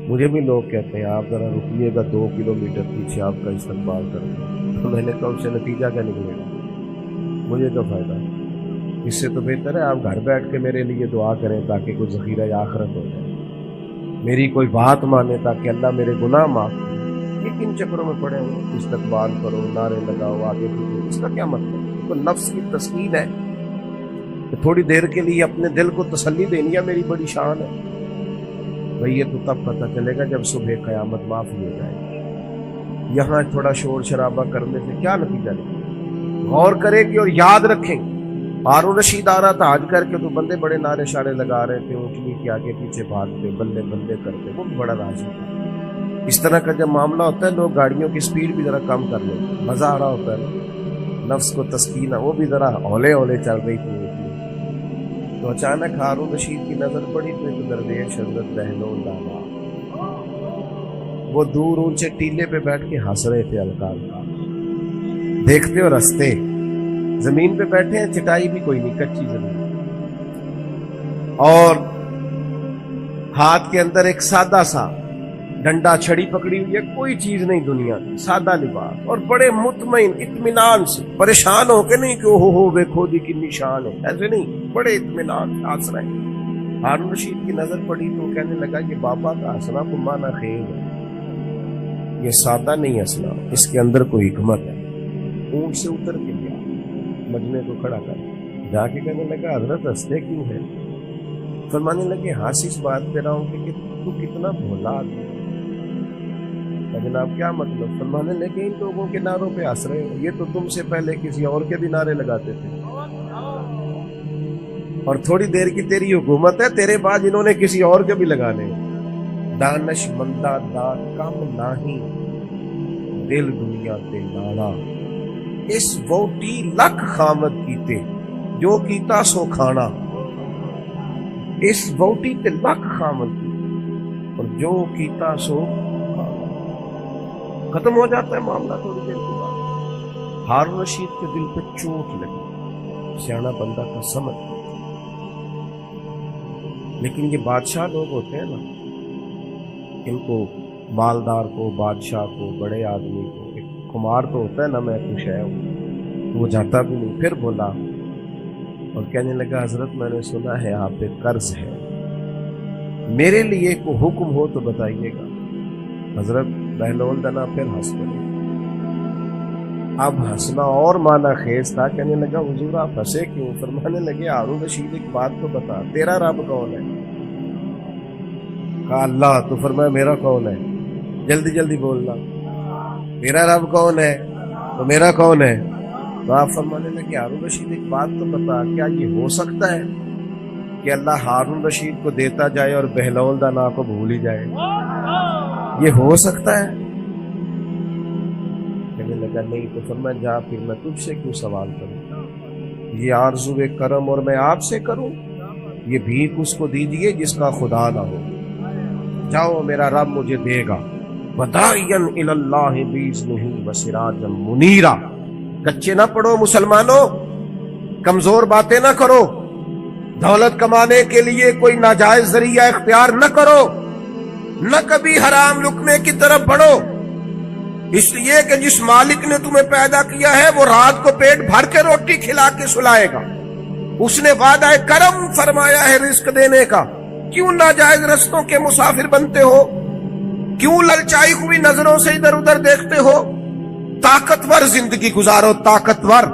Speaker 1: مجھے بھی لوگ کہتے ہیں آپ ذرا رکیے گا 2 کلومیٹر پیچھے آپ کا استقبال کر دیں، تو میں نے کہا اس سے نتیجہ کیا نکلے گا، مجھے کیا فائدہ؟ اس سے تو بہتر ہے آپ گھر بیٹھ کے میرے لیے دعا کریں تاکہ کوئی ذخیرہ آخرت ہو جائے، میری کوئی بات مانے تاکہ اللہ میرے گناہ معاف کرے۔ یہ کن چکروں میں پڑے ہو؟ استقبال کرو، نعرے لگاؤ، آگے پیچھے، اس کا کیا مطلب؟ تو نفس کی تسکین ہے کہ تھوڑی دیر کے لیے اپنے دل کو تسلی دینی ہے، میری بڑی شان ہے بھئی۔ یہ تو تب پتہ چلے گا جب صبح قیامت معافی ہو جائے گی۔ یہاں تھوڑا شور شرابہ کرنے سے کیا نتیجہ نکلے؟ غور کرے گی اور یاد رکھیں۔ ہارون رشید آ رہا تھا حج کر کے تو بندے بڑے نعرے شارے لگا رہے تھے، اونٹنی کے آگے پیچھے بھاگتے، بلے بلے کرتے، وہ بڑا راضی تھا۔ اس طرح کا جب معاملہ ہوتا ہے لوگ گاڑیوں کی سپیڈ بھی ذرا کم کر لیتے، مزہ آ رہا ہوتا ہے نا، نفس کو تسکین ہے، وہ بھی ذرا ہولے ہولے چل رہی تھی۔ تو اچانک ہارون رشید کی نظر پڑی تو ایک درویش حضرت بہلول لالا، وہ دور اونچے ٹیلے پہ بیٹھ کے ہنس رہے تھے ہلکا ہلکا، دیکھتے اور ہنستے۔ زمین پہ بیٹھے ہیں، چٹائی بھی کوئی نہیں، کچی زمین، اور ہاتھ کے اندر ایک سادہ سا ڈنڈا چھڑی پکڑی ہوئی ہے، کوئی چیز نہیں دنیا کی، سادہ لباس، اور بڑے مطمئن اطمینان سے، پریشان ہو کے نہیں کہ ہو ویکھو دی کتنی شان ہے، ایسے نہیں، بڑے اطمینان سے ہنس رہے ہیں۔ ہارون رشید کی نظر پڑی تو کہنے لگا یہ بابا کا ہنسنا کو مانا خیر ہے، یہ سادہ نہیں ہنسنا، اس کے اندر کوئی حکمت ہے۔ اونٹ سے اتر کے گیا، مجمع کو کھڑا کر جا کے کہنے لگا حضرت ہنستے کیوں ہیں؟ فرمانے لگے ہنس اس بات پہ رہا ہوں کہ تو کتنا بھولا آدمی۔ جناب کیا مطلب؟ فرمانے لگے ان لوگوں کے نعروں پہ ہنس رہے ہو، یہ تو تم سے پہلے کسی اور کے بھی نعرے لگاتے تھے، اور تھوڑی دیر کی تیری حکومت ہے، تیرے بعد انہوں نے کسی اور کے بھی لگانے۔ دانش مندہ دا کم نہیں، دل دنیا تے لاڑا، اس ووٹی لکھ خامد کیتے جو کیتا سو کھانا، اس ووٹی تے لکھ خامد کیتے اور جو کیتا سو ختم ہو جاتا ہے معاملہ تھوڑی دیر کے بعد۔ ہارون رشید کے دل پہ چوٹ لگی، سیانا بندہ کا سمجھ، لیکن یہ بادشاہ لوگ ہوتے ہیں نا، ان کو مالدار کو، بادشاہ کو، بڑے آدمی کو. ایک کمار تو ہوتا ہے نا، میں کچھ ہے وہ جاتا بھی نہیں. پھر بولا اور کہنے لگا حضرت میں نے سنا ہے آپ پہ قرض ہے، میرے لیے کوئی حکم ہو تو بتائیے گا. حضرت بہلول دنا پھر ہنس پڑے. اب ہنسنا اور معنی خیز تھا. کہنے لگا حضور آپ ہنسے کیوں؟ فرمانے لگے ہارون رشید ایک بات تو بتا، تیرا رب کون ہے؟ کہا اللہ. تو فرمایا میرا کون ہے؟ جلدی جلدی بولنا. میرا رب کون ہے تو میرا کون ہے؟ تو آپ فرمانے لگے ہارون رشید ایک بات تو بتا، کیا یہ ہو سکتا ہے کہ اللہ ہارون رشید کو دیتا جائے اور بہلول دانا کو بھول ہی جائے؟ یہ ہو سکتا ہے؟ کہنے لگا نہیں. تو فرمایا جا پھر میں تجھ سے کیوں سوال کروں؟ یہ آرزو کرم اور میں آپ سے کروں؟ یہ بھیک اس کو دیجئے جس کا خدا نہ ہو. جاؤ میرا رب مجھے دے گا. وَدَاعِيًا إِلَى اللَّهِ بِإِذْنِهِ وَسِرَاجًا مُنِيرًا. کچے نہ پڑو مسلمانوں، کمزور باتیں نہ کرو، دولت کمانے کے لیے کوئی ناجائز ذریعہ اختیار نہ کرو، نہ کبھی حرام لقمے کی طرف بڑھو. اس لیے کہ جس مالک نے تمہیں پیدا کیا ہے وہ رات کو پیٹ بھر کے روٹی کھلا کے سلائے گا. اس نے وعدہ کرم فرمایا ہے رزق دینے کا. کیوں ناجائز رستوں کے مسافر بنتے ہو؟ کیوں للچائی ہوئی نظروں سے ادھر ادھر دیکھتے ہو؟ طاقتور زندگی گزارو، طاقتور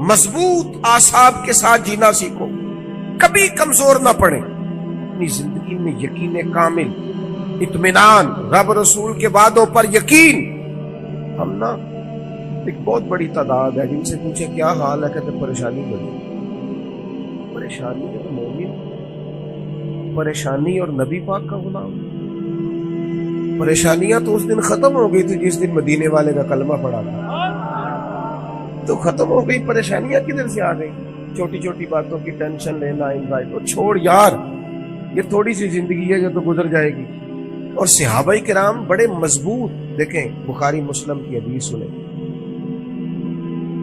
Speaker 1: مضبوط اعصاب کے ساتھ جینا سیکھو، کبھی کمزور نہ پڑے. اپنی زندگی میں یقین کامل، اطمینان، رب رسول کے وعدوں پر یقین. ہم نا ایک بہت بڑی تعداد ہے جن سے پوچھے کیا حال ہے، کہتے پریشانی بڑی. پریشانی اور مومن، پریشانی اور نبی پاک کا غلام. پریشانیاں تو اس دن ختم ہو گئی تھی جس دن مدینے والے کا کلمہ پڑا تھا، تو ختم ہو گئی. پریشانیاں کدھر سے آ گئی؟ چھوٹی چھوٹی باتوں کی ٹینشن لینا، انزائٹی. تو چھوڑ یار، یہ تھوڑی سی زندگی ہے جو تو گزر جائے گی. اور صحابہ کرام بڑے مضبوط. دیکھیں بخاری مسلم کی حدیث سنیں.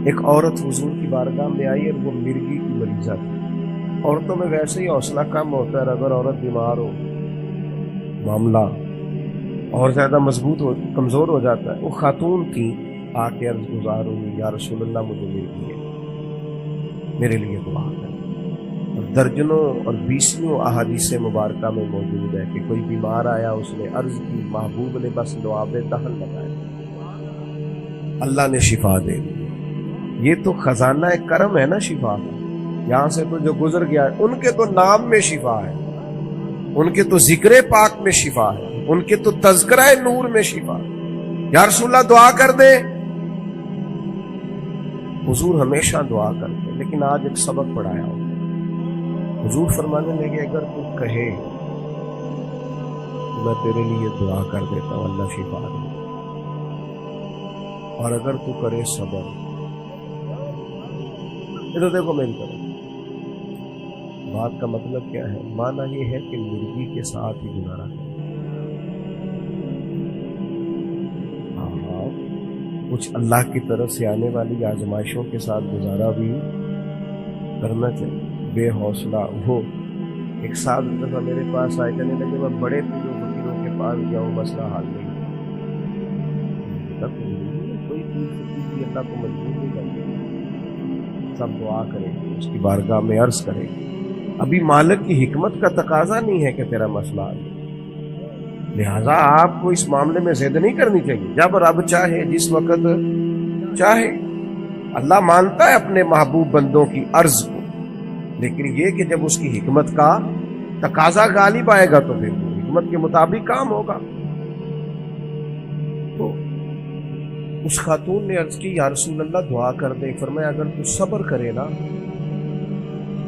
Speaker 1: ایک عورت حضور کی بارگاہ میں آئی اور وہ مرگی کی مریضہ تھی. عورتوں میں ویسے ہی حوصلہ کم ہوتا ہے، اگر عورت بیمار ہو معاملہ اور زیادہ مضبوط ہو، کمزور ہو جاتا ہے. وہ خاتون تھی، آ کے عرض گزار ہوئی یا رسول اللہ مجھے مرگی ہے، میرے لیے دعا کریں. اور درجنوں اور 20 احادیث مبارکہ میں موجود ہے کہ کوئی بیمار آیا، اس نے عرض کی، محبوب نے بس لعاب دہن لگائے، اللہ نے شفا دے دی. یہ تو خزانہ کرم ہے نا شفا کا. یہاں سے تو جو گزر گیا ہے، ان کے تو نام میں شفا ہے، ان کے تو ذکر پاک میں شفا ہے، ان کے تو تذکرہ نور میں شفا. یا رسول اللہ دعا کر دے. حضور ہمیشہ دعا کرتے، لیکن آج ایک سبق پڑھایا ہو. حضور فرمانے لگے اگر تو کہے تو میں تیرے لیے دعا کر دیتا ہوں، اللہ شفا دے. اور اگر تو کرے صبر. یہ تو دیکھو میری طرف بات کا مطلب کیا ہے؟ معنی یہ ہے کہ مرغی کے ساتھ ہی گزارا ہے. کچھ اللہ کی طرف سے آنے والی آزمائشوں کے ساتھ گزارا بھی کرنا چاہیے. بے حوصلہ وہ ایک ساتھ دفعہ میرے پاس آئے، کہنے لگے میں بڑے پیروں فقیروں کے پاس جاؤں، مسئلہ حل نہیں. کوئی پیر فقیر بھی اللہ کو مجبور نہیں کرتے، سب دعا کریں، اس کی بارگاہ میں عرض کریں. ابھی مالک کی حکمت کا تقاضا نہیں ہے کہ تیرا مسئلہ حل، لہذا آپ کو اس معاملے میں زید نہیں کرنی چاہیے. جب رب چاہے، جس وقت چاہے. اللہ مانتا ہے اپنے محبوب بندوں کی عرض کو، لیکن یہ کہ جب اس کی حکمت کا تقاضا غالب آئے گا تو پھر وہ حکمت کے مطابق کام ہوگا. تو اس خاتون نے عرض کی یا رسول اللہ دعا کر دے. فرمایا اگر تو صبر کرے نا،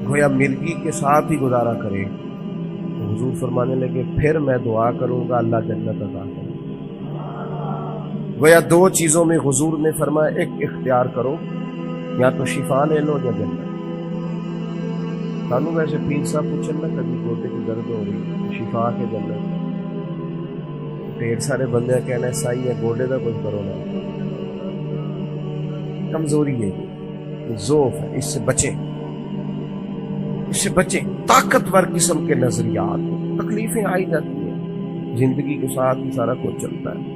Speaker 1: گویا مرغی کے ساتھ ہی گزارا کرے. تو حضور فرمانے لگے پھر میں دعا کروں گا اللہ جنت عطا کرے. گویا 2 چیزوں میں حضور نے فرمایا ایک اختیار کرو، یا تو شفا لے لو یا جنت. سانو ویسے پیر صاحب پوچھن نا کبھی گوٹے کی درد ہو رہی، شفا کے جنت. ڈھیر سارے بندے کہنا صحیح ہے گوڈے کا کچھ کرو نا. کمزوری ہے، ضعف ہے، اس سے بچیں، اس سے بچیں. طاقتور قسم کے نظریات، تکلیفیں آئی جاتی ہیں، زندگی کے ساتھ ہی سارا کچھ چلتا ہے۔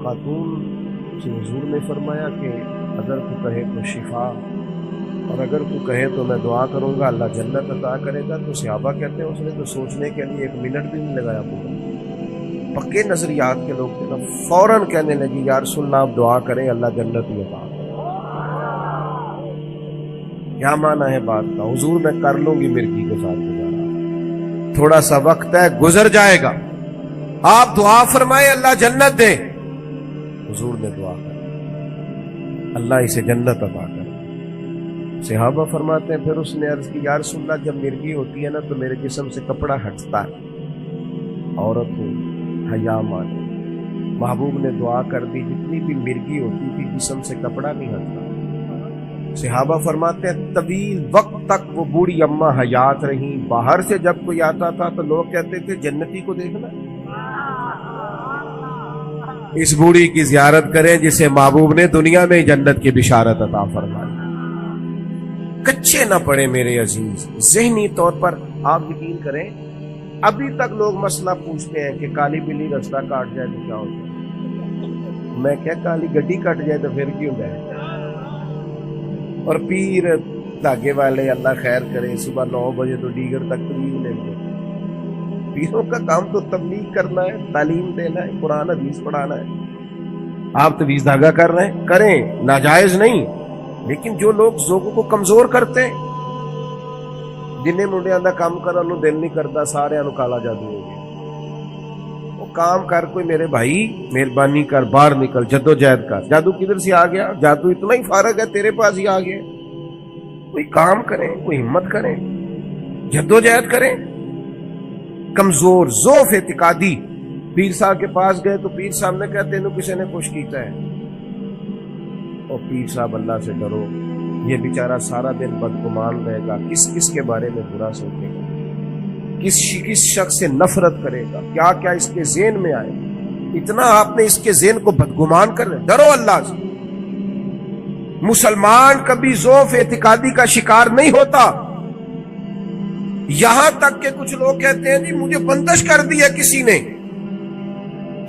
Speaker 1: خاتون سے حضور نے فرمایا کہ اگر تو کہے تو شفا، اور اگر تو کہے تو میں دعا کروں گا اللہ جنت عطا کرے گا۔ تو صحابہ کہتے ہیں اس نے تو سوچنے کے لیے 1 منٹ بھی نہیں لگایا پورا، پکے نظریات کے لوگ تھے، فوراً کہنے لگی یا رسول اللہ آپ دعا کریں اللہ جنت ہی عطا کرے۔ کیا معنی ہے بات کا؟ حضور میں کر لوں گی مرغی کے ساتھ گزارا، تھوڑا سا وقت ہے گزر جائے گا، آپ دعا فرمائے اللہ جنت دے۔ حضور نے دعا کر اللہ اسے جنت عطا کرے۔ صحابہ فرماتے ہیں پھر اس نے عرض کی یا رسول اللہ جب مرغی ہوتی ہے نا تو میرے جسم سے کپڑا ہٹتا ہے، عورت ہو حیا مانے۔ محبوب نے دعا کر دی جتنی بھی مرغی ہوتی تھی جسم سے کپڑا نہیں ہٹتا۔ صحابہ فرماتے ہیں طویل وقت تک وہ بوڑھی اماں حیات رہیں، باہر سے جب کوئی آتا تھا تو لوگ کہتے تھے جنتی کو دیکھنا، اس بوڑھی کی زیارت کریں جسے محبوب نے دنیا میں جنت کی بشارت عطا فرمائی۔ کچے نہ پڑے میرے عزیز، ذہنی طور پر آپ یقین کریں ابھی تک لوگ مسئلہ پوچھتے ہیں کہ کالی بلی رستہ کاٹ جائے تو کیا ہوتا ہے؟ میں کیا کالی گڈی کٹ جائے تو پھر کیوں گئے؟ اور پیر دھاگے والے اللہ خیر کرے صبح 9 بجے تو دیگر تک تبلیغ لیتے ہیں۔ پیروں کا کام تو تبلیغ کرنا ہے، تعلیم دینا ہے، قرآن حدیث پڑھانا ہے۔ آپ تویز دھاگا کر رہے ہیں کریں، ناجائز نہیں، لیکن جو لوگ لوگوں کو کمزور کرتے ہیں، جنہیں منڈیاں دا کام کرن نو دل نہیں کرتا سارے نو کالا جادو ہو گیا، وہ کام کر کوئی میرے بھائی مہربانی کر باہر نکل جدوجہد کر۔ جادو کدھر سے آ گیا؟ جادو اتنا ہی فارغ ہے تیرے پاس ہی آ گیا۔ کوئی کام کریں، کوئی ہمت کریں، جدوجہد کریں۔ کمزور ضعف اعتقادی پیر صاحب کے پاس گئے تو پیر صاحب نے کہا تینوں کسی نے کچھ کیتا ہے؟ اور پیر صاحب اللہ سے ڈرو، یہ بیچارہ سارا دن بدگمان رہے گا، کس کے بارے میں برا سوچے گا، کس شخص سے نفرت کرے گا، کیا کیا اس کے ذہن میں آئے، اتنا آپ نے اس کے ذہن کو بدگمان کر رہے۔ ڈرو اللہ سے۔ مسلمان کبھی ضعف اعتقادی کا شکار نہیں ہوتا، یہاں تک کہ کچھ لوگ کہتے ہیں جی مجھے بندش کر دی ہے کسی نے۔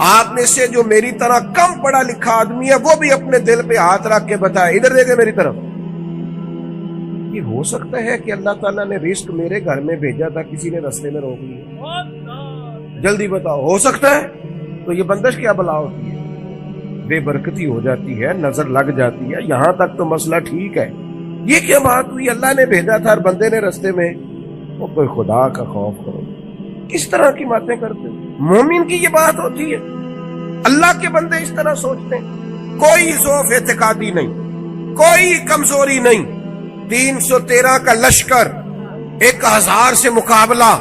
Speaker 1: آپ میں سے جو میری طرح کم پڑھا لکھا آدمی ہے وہ بھی اپنے دل پہ ہاتھ رکھ کے بتائے ادھر دیکھے میری طرف، یہ ہو سکتا ہے کہ اللہ تعالیٰ نے رزق میرے گھر میں بھیجا تھا کسی نے رستے میں روک لیا؟ جلدی بتاؤ، ہو سکتا ہے؟ تو یہ بندش کیا بلا ہوتی ہے؟ بے برکتی ہو جاتی ہے، نظر لگ جاتی ہے، یہاں تک تو مسئلہ ٹھیک ہے۔ یہ کیا بات ہوئی اللہ نے بھیجا تھا اور بندے نے رستے میں؟ وہ کوئی خدا کا خوف کرو، کس طرح کی باتیں کرتے؟ مومن کی یہ بات ہوتی ہے؟ اللہ کے بندے اس طرح سوچتے ہیں؟ کوئی ضعف اعتقادی نہیں، کوئی کمزوری نہیں۔ 313 کا لشکر، 1000 سے مقابلہ،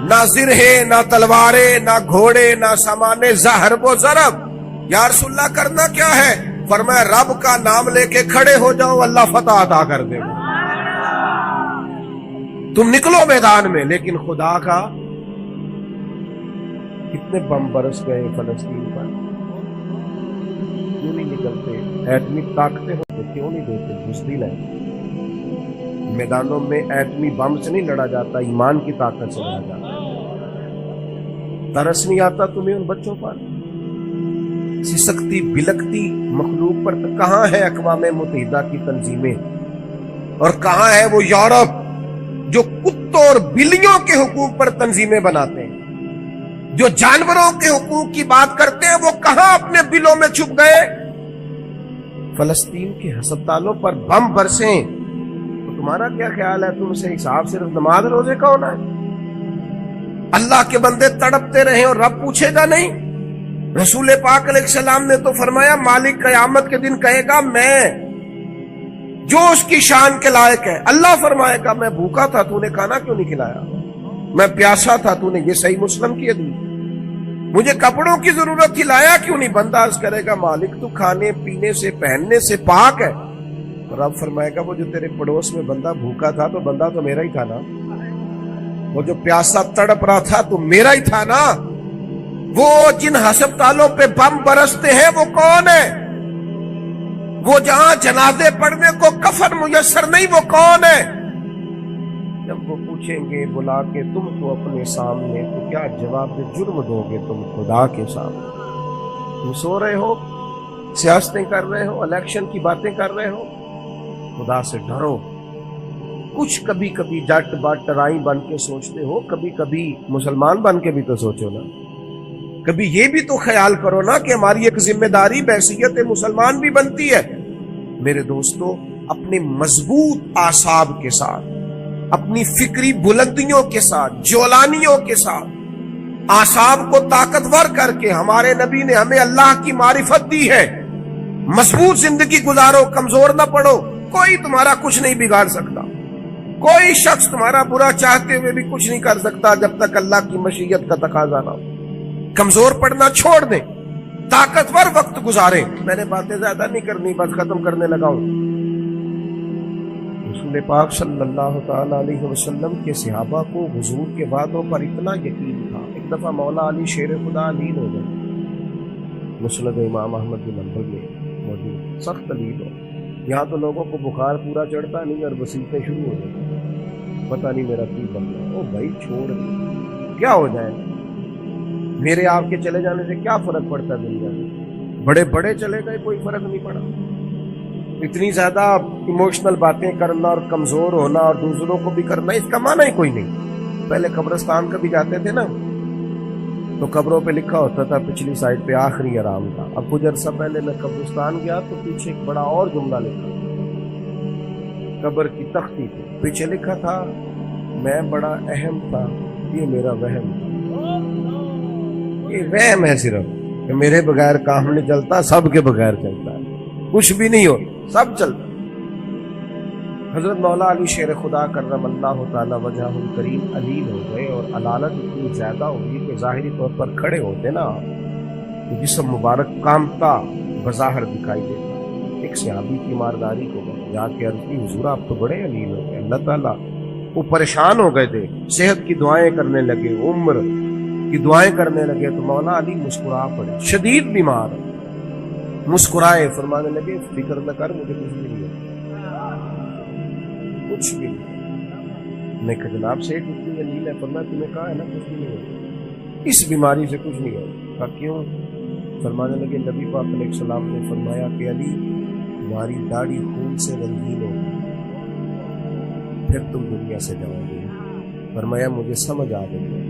Speaker 1: نہ زرہے نہ تلواریں نہ گھوڑے نہ سامان زہرب و ضرب۔ یا رسول اللہ کرنا کیا ہے؟ فرمایا رب کا نام لے کے کھڑے ہو جاؤ اللہ فتح عطا کر دے گا۔ تم نکلو میدان میں، لیکن خدا کا کتنے بم برس گئے فلسطین پر، کیوں نہیں نکلتے؟ ایٹمی طاقتیں ہوتے کیوں نہیں دیتے؟ بزدل ہے۔ میدانوں میں ایٹمی بم سے نہیں لڑا جاتا، ایمان کی طاقت سے لڑا جاتا۔ ترس نہیں آتا تمہیں ان بچوں پر؟ سسکتی بلکتی مخلوق پر کہاں ہے اقوام متحدہ کی تنظیمیں، اور کہاں ہے وہ یورپ جو کتوں اور بلیوں کے حقوق پر تنظیمیں بناتے ہیں؟ جو جانوروں کے حقوق کی بات کرتے ہیں وہ کہاں اپنے بلوں میں چھپ گئے؟ فلسطین کے ہسپتالوں پر بم برسیں تو تمہارا کیا خیال ہے؟ تم سے حساب صرف نماز روزے کا ہونا ہے؟ اللہ کے بندے تڑپتے رہے اور رب پوچھے گا نہیں؟ رسول پاک علیہ السلام نے تو فرمایا مالک قیامت کے دن کہے گا میں جو اس کی شان کے لائق ہے۔ اللہ فرمائے گا میں بھوکا تھا تو نے کھانا کیوں نہیں کھلایا، میں پیاسا تھا تو نے، یہ صحیح مسلم کی حدیث، مجھے کپڑوں کی ضرورت تھی لایا کیوں نہیں؟ بندہ عرض کرے گا مالک تو کھانے پینے سے پہننے سے پاک ہے۔ رب فرمائے گا وہ جو تیرے پڑوس میں بندہ بھوکا تھا تو بندہ تو میرا ہی تھا نا، وہ جو پیاسا تڑپ رہا تھا تو میرا ہی تھا نا، وہ جن ہسپتالوں پہ بم برستے ہیں وہ کون ہے؟ وہ جہاں جنازے پڑھنے کو کفن میسر نہیں وہ کون ہے؟ جب وہ پوچھیں گے بلا کے تم کو اپنے سامنے تو کیا جواب جرم دو گے تم خدا کے سامنے؟ تم سو رہے ہو، سیاستیں کر رہے ہو، الیکشن کی باتیں کر رہے ہو، خدا سے ڈرو۔ کچھ کبھی کبھی جٹ بٹ رائی بن کے سوچتے ہو، کبھی کبھی مسلمان بن کے بھی تو سوچو نا، کبھی یہ بھی تو خیال کرو نا کہ ہماری ایک ذمہ داری بحیثیت مسلمان بھی بنتی ہے۔ میرے دوستو، اپنے مضبوط اعصاب کے ساتھ، اپنی فکری بلندیوں کے ساتھ، جولانیوں کے ساتھ اعصاب کو طاقتور کر کے ہمارے نبی نے ہمیں اللہ کی معرفت دی ہے۔ مضبوط زندگی گزارو، کمزور نہ پڑو۔ کوئی تمہارا کچھ نہیں بگاڑ سکتا، کوئی شخص تمہارا برا چاہتے ہوئے بھی کچھ نہیں کر سکتا جب تک اللہ کی مشیت کا تقاضا نہ ہو۔ کمزور پڑنا چھوڑ دیں، طاقتور وقت گزاریں۔ میں نے باتیں زیادہ نہیں کرنی، بس ختم کرنے لگا ہوں۔ رسول پاک صلی اللہ تعالی علیہ وسلم کے صحابہ کو حضور کے وعدوں پر اتنا یقین تھا۔ ایک دفعہ مولا علی شیر خدا نیند ہو گئے، مسند امام احمد بن حنبل میں موجود، سخت نیند ہو۔ یہاں تو لوگوں کو بخار پورا چڑھتا نہیں اور وسیلتیں شروع ہو جاتی، پتہ نہیں میرا کی بننا۔ او بھائی چھوڑ دیں، کیا ہو جائے، میرے آپ کے چلے جانے سے کیا فرق پڑتا ہے دنیا میں؟ بڑے بڑے چلے گئے، کوئی فرق نہیں پڑا۔ اتنی زیادہ ایموشنل باتیں کرنا اور کمزور ہونا اور دوسروں کو بھی کرنا، اس کا معنی ہی کوئی نہیں۔ پہلے قبرستان کبھی جاتے تھے نا تو قبروں پہ لکھا ہوتا تھا پچھلی سائڈ پہ آخری آرام تھا۔ اب کچھ عرصہ پہلے میں قبرستان گیا تو پیچھے ایک بڑا اور جملہ لکھا، قبر کی تختی تھی، پیچھے لکھا تھا میں بڑا اہم تھا، یہ میرا وہم تھا۔ یہ وہم ہے صرف کہ میرے بغیر کام نہیں چلتا، سب کے بغیر چلتا ہے، کچھ بھی نہیں ہو، سب چلتا۔ حضرت مولا علی شیر خدا کرم اللہ تعالی وجہہ الکریم علیل ہو گئے اور علالت اتنی زیادہ ہوگی کہ ظاہری طور پر کھڑے ہوتے نا تو جسم مبارک کامتا بظاہر دکھائی دیتا۔ ایک صحابی کی مارداری کو جا کے عرض کی حضور آپ تو بڑے علیل ہو گئے، اللہ تعالیٰ وہ پریشان ہو گئے تھے، صحت کی دعائیں کرنے لگے، عمر کی دعائیں کرنے لگے تو مولا علی مسکرا پڑے، شدید بیمار مسکرائے، فرمانے لگے فکر نہ کر، مجھے کچھ بھی نہیں ہے، کچھ بھی نہیں۔ میں کہا جناب سے اتنی علیل ہے، فرمایا تمہیں کہا ہے نا کچھ بھی نہیں ہے، اس بیماری سے کچھ نہیں ہے۔ کہا کیوں؟ فرمانے لگے نبی پاک علیہ السلام نے فرمایا کہ علی تمہاری داڑھی خون سے رنگین ہوگی، پھر تم دنیا سے جاؤ گے۔ فرمایا مجھے سمجھ آ گئی ہے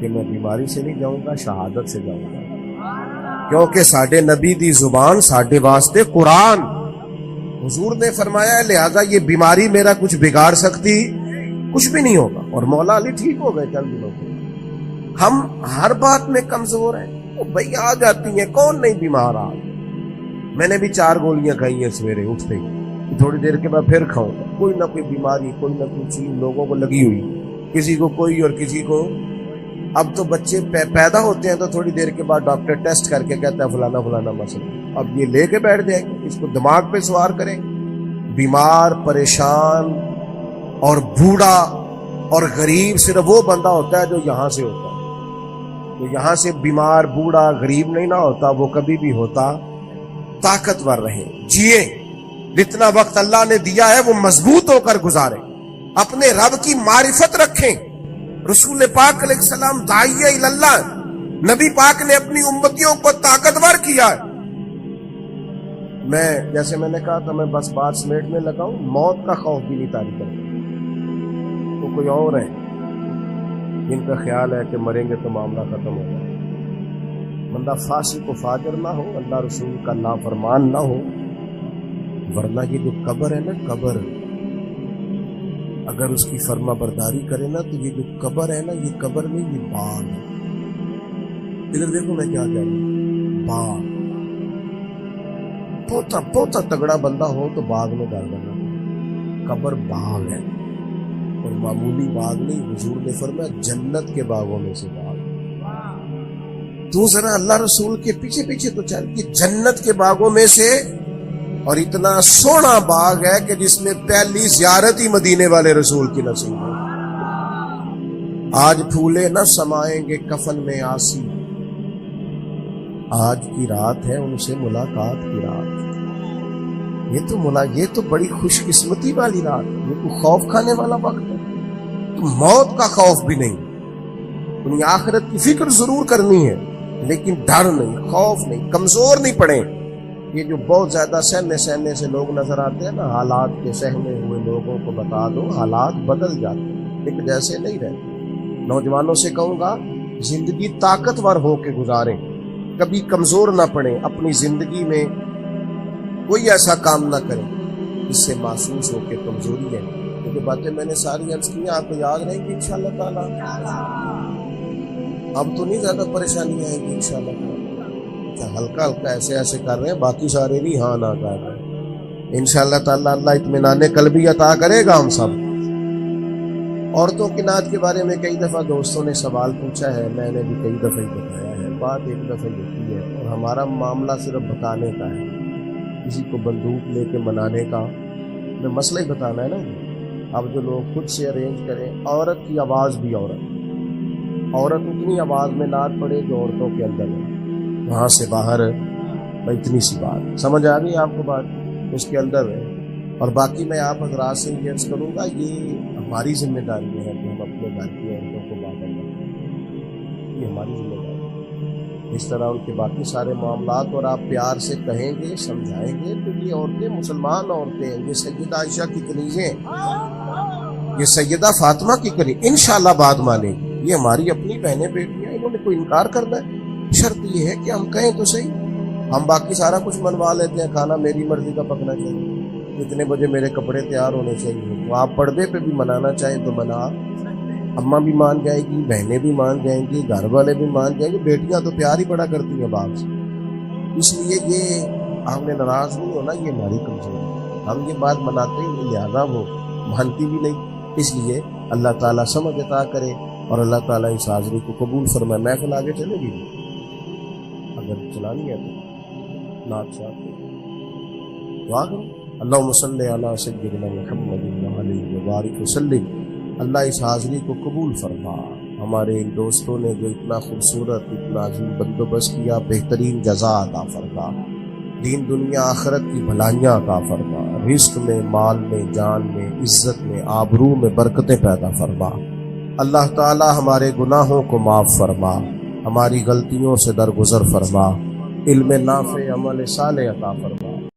Speaker 1: کہ میں بیماری سے نہیں جاؤں گا، شہادت سے جاؤں گا، کیونکہ ساڈے نبی دی زبان ساڈے واسطے قرآن۔ حضور نے فرمایا لہذا یہ بیماری میرا کچھ بگاڑ سکتی کچھ بھی نہیں ہوگا، اور مولا علی ٹھیک ہو گئے چند دنوں کو۔ ہم ہر بات میں کمزور ہیں، وہ بھائی آ جاتی ہیں، کون نہیں بیمار آ۔ میں نے بھی 4 گولیاں کھائی ہیں سویرے اٹھتے ہی، تھوڑی دیر کے بعد پھر کھاؤں گا۔ کوئی نہ کوئی بیماری، کوئی نہ کوئی چیز لوگوں کو لگی ہوئی، کسی کو کوئی اور کسی کو۔ اب تو بچے پیدا ہوتے ہیں تو تھوڑی دیر کے بعد ڈاکٹر ٹیسٹ کر کے کہتا ہے فلانا فلانا مسئلہ، اب یہ لے کے بیٹھ جائیں گے، اس کو دماغ پہ سوار کریں۔ بیمار، پریشان اور بوڑھا اور غریب صرف وہ بندہ ہوتا ہے جو یہاں سے ہوتا ہے، جو یہاں سے بیمار، بوڑھا، غریب نہیں نہ ہوتا، وہ کبھی بھی ہوتا طاقتور رہے، جیے، جتنا وقت اللہ نے دیا ہے وہ مضبوط ہو کر گزارے، اپنے رب کی معرفت رکھیں۔ رسول پاک علیہ السلام داعیہ اللہ، نبی پاک نے اپنی امتیوں کو طاقتور کیا ہے۔ میں جیسے میں نے کہا تھا میں بس بات سمیٹنے لگا ہوں، موت کا خوف بھی نہیں طاری کرتا۔ تو کوئی اور ہے جن کا خیال ہے کہ مریں گے تو معاملہ ختم ہو جائے، بندہ فاسق و فاجر نہ ہو، اللہ رسول کا نافرمان نہ ہو، ورنہ یہ جو قبر ہے نا، قبر اگر اس کی فرما برداری کرے نا تو یہ جو قبر ہے نا، یہ قبر نہیں، یہ باغ ہے۔ ادھر دیکھو میں کیا کہہ رہا ہوں، باغ۔ بہت تگڑا بندہ ہو تو باغ میں ڈال دینا، قبر باغ ہے، اور معمولی باغ نہیں۔ حضور نے فرمایا جنت کے باغوں میں سے باغ۔ تو ذرا اللہ رسول کے پیچھے پیچھے تو چل کہ جنت کے باغوں میں سے، اور اتنا سونا باغ ہے کہ جس میں پہلی زیارت ہی مدینے والے رسول کی نصیب ہے۔ آج پھولے نہ سمائیں گے کفن میں آسی، آج کی رات ہے ان سے ملاقات کی رات۔ یہ تو بڑی خوش قسمتی والی رات، یہ کوئی خوف کھانے والا وقت ہے۔ موت کا خوف بھی نہیں. دنیا آخرت کی فکر ضرور کرنی ہے لیکن ڈر نہیں، خوف نہیں، کمزور نہیں پڑے. یہ جو بہت زیادہ سہنے سے لوگ نظر آتے ہیں نا، حالات کے سہنے ہوئے لوگوں کو بتا دو حالات بدل جاتے ہیں، ایک جیسے نہیں رہتے. نوجوانوں سے کہوں گا زندگی طاقتور ہو کے گزاریں، کبھی کمزور نہ پڑیں. اپنی زندگی میں کوئی ایسا کام نہ کریں جس سے محسوس ہو کہ کمزوری ہے. یہ جو باتیں میں نے ساری عرض کی ہیں آپ کو یاد رہیں گی انشاءاللہ تعالیٰ. اب تو نہیں زیادہ پریشانی آئے گی انشاءاللہ تعالیٰ. ہلکا ہلکا ایسے کر رہے ہیں، باقی سارے بھی ہاں نہ کر رہے ہیں. انشاءاللہ تعالیٰ اللہ اطمینان قلبی عطا کرے گا ہم سب. عورتوں کی نعت کے بارے میں کئی دفعہ دوستوں نے سوال پوچھا ہے، میں نے بھی کئی دفعہ ہی بتایا ہے. بات ایک دفعہ ہوتی ہے اور ہمارا معاملہ صرف بتانے کا ہے، کسی کو بندوق لے کے منانے کا میں مسئلہ ہی بتانا ہے نا. اب جو لوگ خود سے ارینج کریں، عورت کی آواز بھی عورت اتنی آواز میں نعت پڑے جو عورتوں کے اندر ہے، وہاں سے باہر اتنی سی بات سمجھ آ گئی آپ کو، بات اس کے اندر ہے. اور باقی میں آپ حضرات سے یہ عرض کروں گا، یہ ہماری ذمہ داری ہے کہ ہم اپنے گھر کی عورتوں کو باہر رکھیں. یہ ہماری ذمہ داری ہے. اس طرح ان کے باقی سارے معاملات اور آپ پیار سے کہیں گے، سمجھائیں گے تو یہ عورتیں مسلمان عورتیں ہیں. یہ سیدہ عائشہ کی کنیزیں ہیں، یہ سیدہ فاطمہ کی کنیز انشاءاللہ بات مانیں گی. یہ ہماری اپنی بہنیں بیٹیاں، انہوں نے کوئی انکار کرنا ہے؟ شرط یہ ہے کہ ہم کہیں تو صحیح. ہم باقی سارا کچھ منوا لیتے ہیں، کھانا میری مرضی کا پکنا چاہیے، اتنے بجے میرے کپڑے تیار ہونے چاہیے. تو آپ پردے پہ بھی منانا چاہیں تو منا، اماں بھی مان جائے گی، بہنیں بھی مان جائیں گی، گھر والے بھی مان جائیں گے. بیٹیاں تو پیار ہی بڑا کرتی ہیں باپ سے. اس لیے یہ ہم نے ناراض نہیں ہونا، یہ ہماری کمزوری ہے. ہم یہ بات مناتے ہی نہیں، لہٰذا وہ مانتی بھی نہیں. اس لیے اللہ تعالیٰ سمجھ عطا کرے اور اللہ تعالیٰ اس حاضری کو قبول فرمائے. محفل آگے چلے گی اگر چلانی ہے تو نعت شاہ دعا کرو. اللہم صلی علی سیدنا محمد علیہ وبارک وسلم. اللہ اس حاضری کو قبول فرما. ہمارے ان دوستوں نے جو اتنا خوبصورت اتنا عظیم بندوبست کیا، بہترین جزا عطا فرما. دین دنیا آخرت کی بھلائیاں عطا فرما. رزق میں، مال میں، جان میں، عزت میں، آبرو میں برکتیں پیدا فرما. اللہ تعالی ہمارے گناہوں کو معاف فرما، ہماری غلطیوں سے درگزر فرما، علم نافع، عمل صالح عطا فرما.